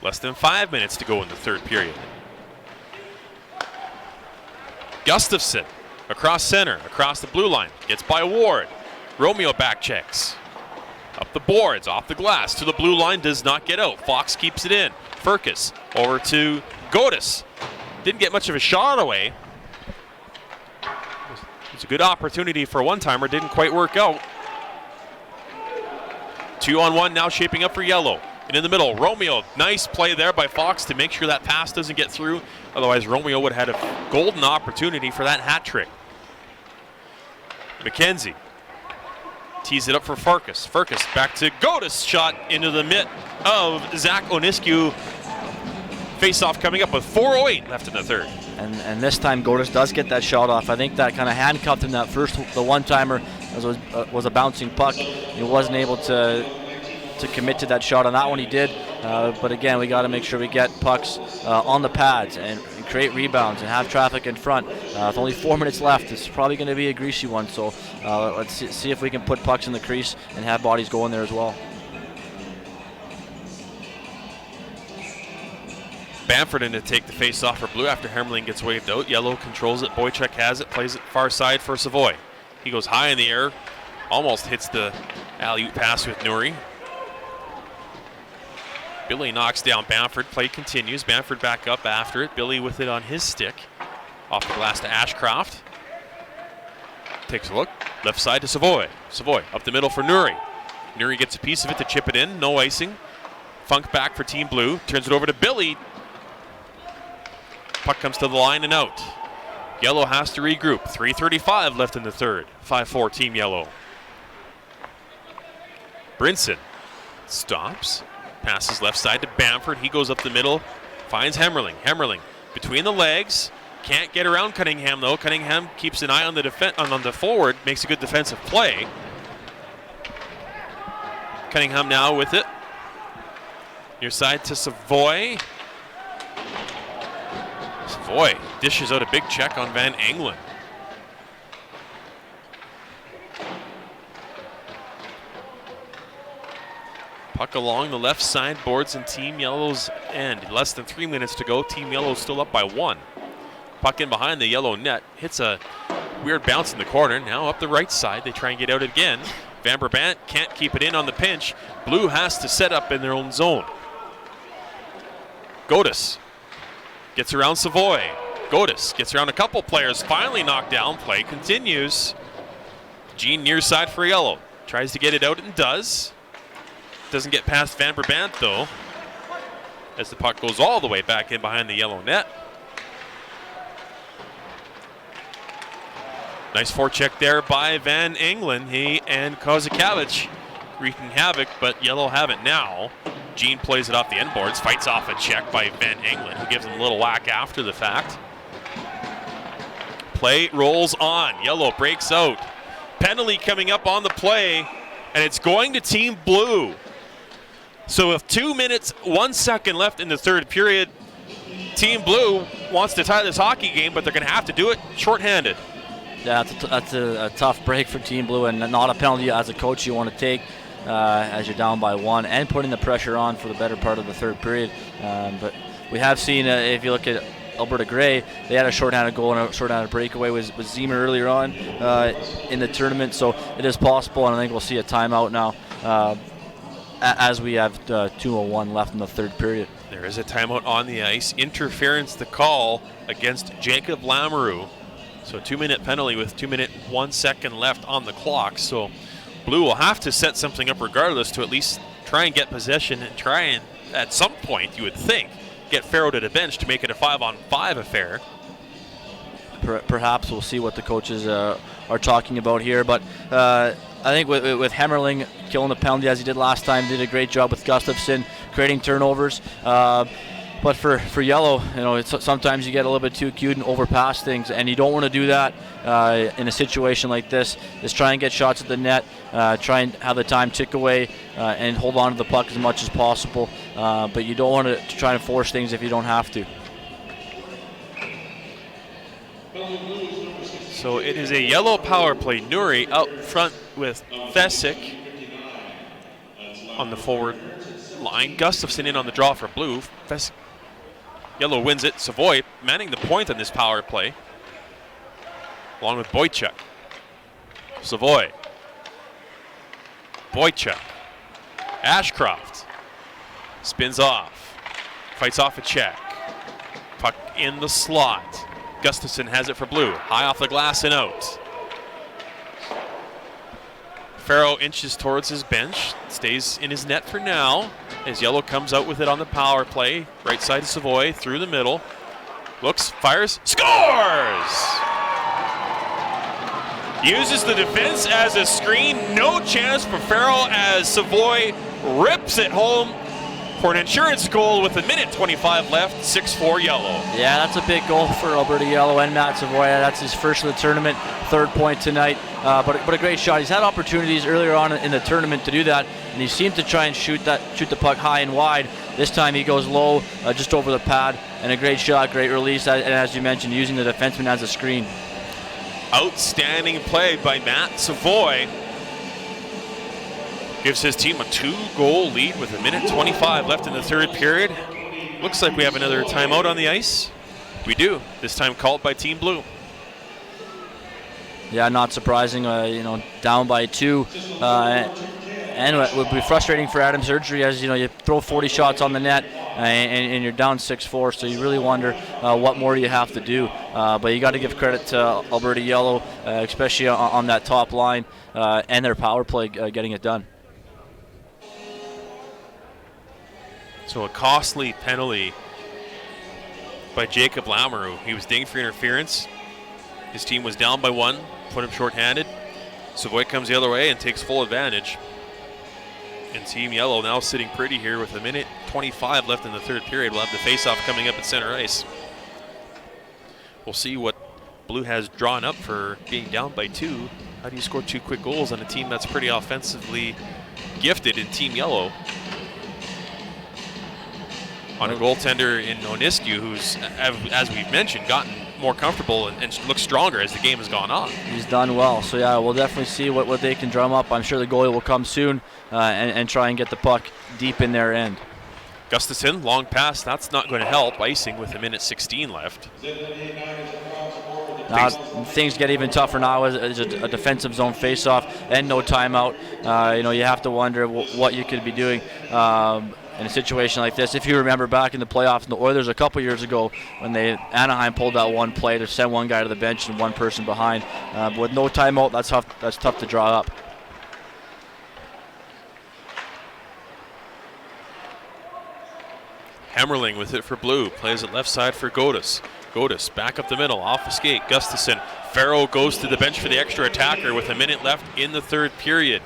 Less than 5 minutes to go in the third period. Gustafsson across center, across the blue line. Gets by Ward. Romeo back checks. Up the boards, off the glass, to the blue line, does not get out. Fox keeps it in. Furcus over to Godis. Didn't get much of a shot away. It was a good opportunity for a one-timer, didn't quite work out. 2-on-1 now shaping up for Yellow. And in the middle, Romeo, nice play there by Fox to make sure that pass doesn't get through. Otherwise, Romeo would have had a golden opportunity for that hat trick. McKenzie tees it up for Farkas. Farkas back to Godis, shot into the mitt of Zach Oniscu. Face-off coming up with 4:08 left in the third. And this time Godis does get that shot off. I think that kind of handcuffed him that first, the one-timer was a bouncing puck. He wasn't able to commit to that shot. On that one he did, but again, we got to make sure we get pucks on the pads and create rebounds and have traffic in front. With only 4 minutes left, it's probably going to be a greasy one, so let's see if we can put pucks in the crease and have bodies go in there as well. Bamford in to take the face-off for Blue after Hermelin gets waved out. Yellow controls it, Boychuk has it, plays it far side for Savoy. He goes high in the air, almost hits the alley-oop pass with Nuri. Billy knocks down Bamford. Play continues. Bamford back up after it. Billy with it on his stick. Off the glass to Ashcroft. Takes a look. Left side to Savoy. Savoy up the middle for Nuri. Nuri gets a piece of it to chip it in. No icing. Funk back for Team Blue. Turns it over to Billy. Puck comes to the line and out. Yellow has to regroup. 3:35 left in the third. 5-4 Team Yellow. Brinson stops. Passes left side to Bamford. He goes up the middle. Finds Hemmerling. Hemmerling between the legs. Can't get around Cunningham though. Cunningham keeps an eye on the forward. Makes a good defensive play. Cunningham now with it. Near side to Savoy. Savoy dishes out a big check on Van Engelen. Puck along the left side, boards in Team Yellow's end. Less than 3 minutes to go. Team Yellow still up by 1. Puck in behind the Yellow net. Hits a weird bounce in the corner. Now up the right side. They try and get out again. Van Brabant can't keep it in on the pinch. Blue has to set up in their own zone. Godis gets around Savoy. Godis gets around a couple players. Finally knocked down. Play continues. Jean near side for Yellow. Tries to get it out and does. Doesn't get past Van Brabant though, as the puck goes all the way back in behind the Yellow net. Nice forecheck there by Van Engelen. He and Kozakavich wreaking havoc, but Yellow have it now. Jean plays it off the end boards, fights off a check by Van Engelen, who gives him a little whack after the fact. Play rolls on. Yellow breaks out. Penalty coming up on the play, and it's going to Team Blue. So with 2 minutes, 1 second left in the third period, Team Blue wants to tie this hockey game, but they're going to have to do it shorthanded. Yeah, that's a tough break for Team Blue, and not a penalty as a coach you want to take as you're down by 1, and putting the pressure on for the better part of the third period. But we have seen, if you look at Alberta Grey, they had a shorthanded goal and a shorthanded breakaway with Ziemer earlier on in the tournament, so it is possible, and I think we'll see a timeout now as we have 2:01 left in the third period. There is a timeout on the ice. Interference the call against Jacob Lamoureux. So a 2-minute penalty with 2 minutes, 1 second left on the clock. So Blue will have to set something up regardless to at least try and get possession and try and, at some point, you would think, get Farrow to the bench to make it a 5-on-5 affair. Perhaps we'll see what the coaches are talking about here. But I think with Hemmerling killing the penalty as he did last time, did a great job with Gustafsson creating turnovers. But for Yellow, sometimes you get a little bit too cute and overpass things, and you don't want to do that in a situation like this. Just try and get shots at the net, try and have the time tick away, and hold on to the puck as much as possible. But you don't want to try and force things if you don't have to. So it is a Yellow power play. Nuri out front with Thesic on the forward line. Gustafsson in on the draw for Blue. Yellow wins it. Savoy manning the point on this power play, along with Boychuk. Savoy. Boychuk. Ashcroft spins off. Fights off a check. Puck in the slot. Gustafsson has it for Blue. High off the glass and out. Farrow inches towards his bench, stays in his net for now, as Yellow comes out with it on the power play. Right side of Savoy, through the middle. Looks, fires, scores! Uses the defense as a screen. No chance for Farrow as Savoy rips it home for an insurance goal with 1:25 left. 6-4 Yellow. Yeah, that's a big goal for Alberta Yellow and Matt Savoy. That's his first of the tournament, third point tonight. But a great shot. He's had opportunities earlier on in the tournament to do that, and he seemed to try and shoot the puck high and wide. This time he goes low, just over the pad, and a great shot, great release, and as you mentioned, using the defenseman as a screen. Outstanding play by Matt Savoy. Gives his team a 2-goal lead with 1:25 left in the third period. Looks like we have another timeout on the ice. We do. This time called by Team Blue. Yeah, not surprising. Down by 2, and it would be frustrating for Adam Surgery as you throw 40 shots on the net and you're down 6-4. So you really wonder what more you have to do. But you got to give credit to Alberta Yellow, especially on that top line and their power play getting it done. So a costly penalty by Jacob Lamoureux. He was dinged for interference. His team was down by 1, put him shorthanded. Savoy comes the other way and takes full advantage. And Team Yellow now sitting pretty here with 1:25 left in the third period. We'll have the face-off coming up at center ice. We'll see what Blue has drawn up for being down by 2. How do you score 2 quick goals on a team that's pretty offensively gifted in Team Yellow? On a goaltender in Oniscu, who's, as we've mentioned, gotten more comfortable and looks stronger as the game has gone on. He's done well. So, yeah, we'll definitely see what they can drum up. I'm sure the goalie will come soon and try and get the puck deep in their end. Gustafson, long pass. That's not going to help. Icing with 1:16 left. Now things get even tougher now as a defensive zone faceoff and no timeout. You have to wonder what you could be doing in a situation like this. If you remember back in the playoffs in the Oilers a couple years ago when Anaheim pulled that one play to send one guy to the bench and one person behind. But with no timeout, that's tough to draw up. Hammerling with it for Blue. Plays it left side for Godis. Godis back up the middle, off the skate. Gustafson. Farrow goes to the bench for the extra attacker with a minute left in the third period.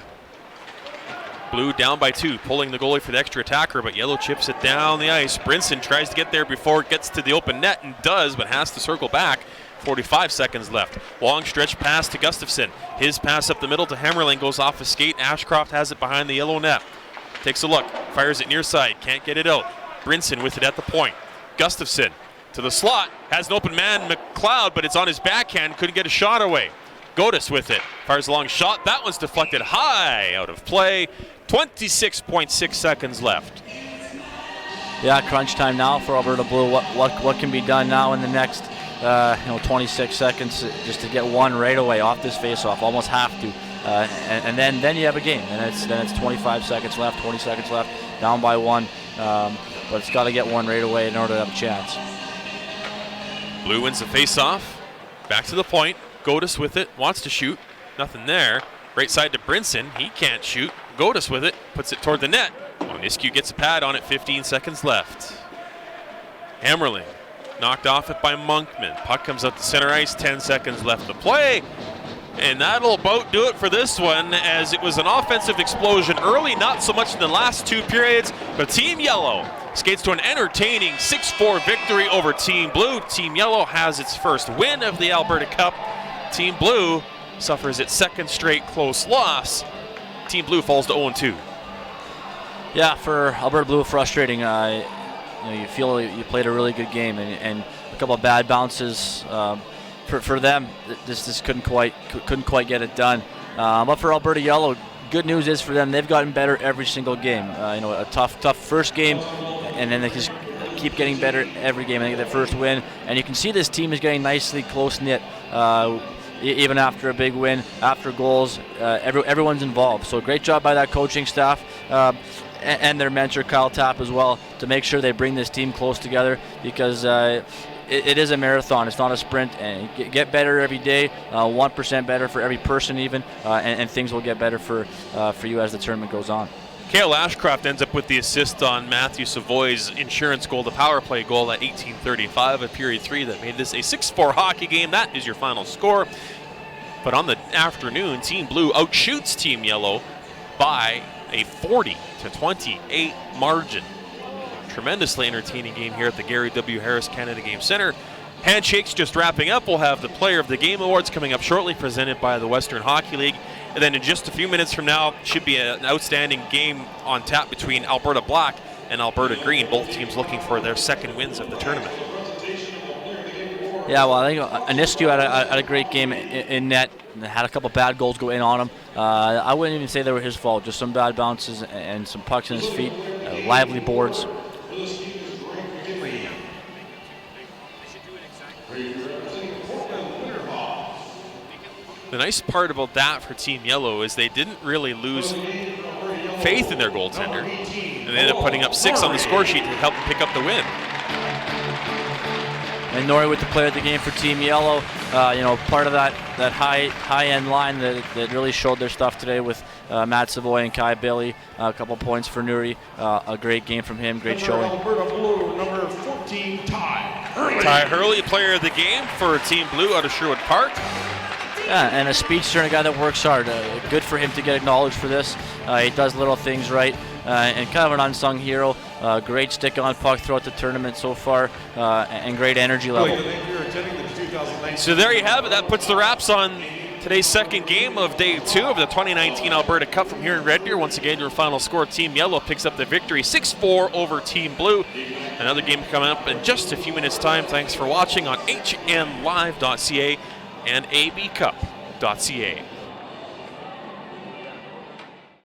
Blue down by 2, pulling the goalie for the extra attacker, but Yellow chips it down the ice. Brinson tries to get there before it gets to the open net and does, but has to circle back. 45 seconds left. Long stretch pass to Gustafson. His pass up the middle to Hammerling goes off a skate. Ashcroft has it behind the Yellow net. Takes a look, fires it near side, can't get it out. Brinson with it at the point. Gustafson to the slot, has an open man, McLeod, but it's on his backhand, couldn't get a shot away. Godis with it, fires a long shot. That one's deflected high, out of play. 26.6 seconds left. Yeah, crunch time now for Alberta Blue. What can be done now in the next 26 seconds just to get one right away off this faceoff? Almost have to, and then you have a game. And it's 25 seconds left, 20 seconds left, down by 1. But it's got to get one right away in order to have a chance. Blue wins the faceoff. Back to the point. Godis with it, wants to shoot. Nothing there. Right side to Brinson. He can't shoot. Godis with it, puts it toward the net. Oniscu gets a pad on it, 15 seconds left. Hammerling knocked off it by Monkman. Puck comes up to center ice, 10 seconds left to play. And that'll about do it for this one, as it was an offensive explosion early, not so much in the last 2 periods, but Team Yellow skates to an entertaining 6-4 victory over Team Blue. Team Yellow has its first win of the Alberta Cup. Team Blue suffers its second straight close loss. Team Blue falls to 0-2. Yeah, for Alberta Blue, frustrating. You feel you played a really good game, and a couple of bad bounces. For them, this couldn't quite get it done. But for Alberta Yellow, good news is for them, they've gotten better every single game. A tough first game, and then they just keep getting better every game. They get their first win, and you can see this team is getting nicely close-knit. Even after a big win, after goals, everyone's involved. So great job by that coaching staff and their mentor Kyle Tapp as well to make sure they bring this team close together, because it is a marathon. It's not a sprint, and get better every day, 1% better for every person even, and things will get better for you as the tournament goes on. Cale Ashcroft ends up with the assist on Matthew Savoy's insurance goal, the power play goal at 18:35 of period 3 that made this a 6-4 hockey game. That is your final score. But on the afternoon, Team Blue outshoots Team Yellow by a 40-28 margin. Tremendously entertaining game here at the Gary W. Harris Canada Game Center. Handshakes just wrapping up. We'll have the Player of the Game Awards coming up shortly, presented by the Western Hockey League. And then in just a few minutes from now, should be an outstanding game on tap between Alberta Black and Alberta Green, both teams looking for their second wins of the tournament. Yeah, well, I think Oniscu had a great game in net. Had a couple bad goals go in on him. I wouldn't even say they were his fault, just some bad bounces and some pucks in his feet, lively boards. The nice part about that for Team Yellow is they didn't really lose faith in their goaltender, and they ended up putting up 6 on the score sheet to help them pick up the win. And Norrie with the player of the game for Team Yellow. Part of that high-end line that really showed their stuff today with Matt Savoy and Kai Billy. A couple points for Norrie. A great game from him. Great showing. Alberta Blue, number 14, Ty Hurley. Ty Hurley, player of the game for Team Blue out of Sherwood Park. Yeah, and a speedster and a guy that works hard. Good for him to get acknowledged for this. He does little things right, and kind of an unsung hero. Great stick-on puck throughout the tournament so far, and great energy level. So there you have it. That puts the wraps on Today's second game of day 2 of the 2019 Alberta Cup from here in Red Deer. Once again, your final score, Team Yellow picks up the victory 6-4 over Team Blue. Another game coming up in just a few minutes' time. Thanks for watching on hnlive.ca and abcup.ca.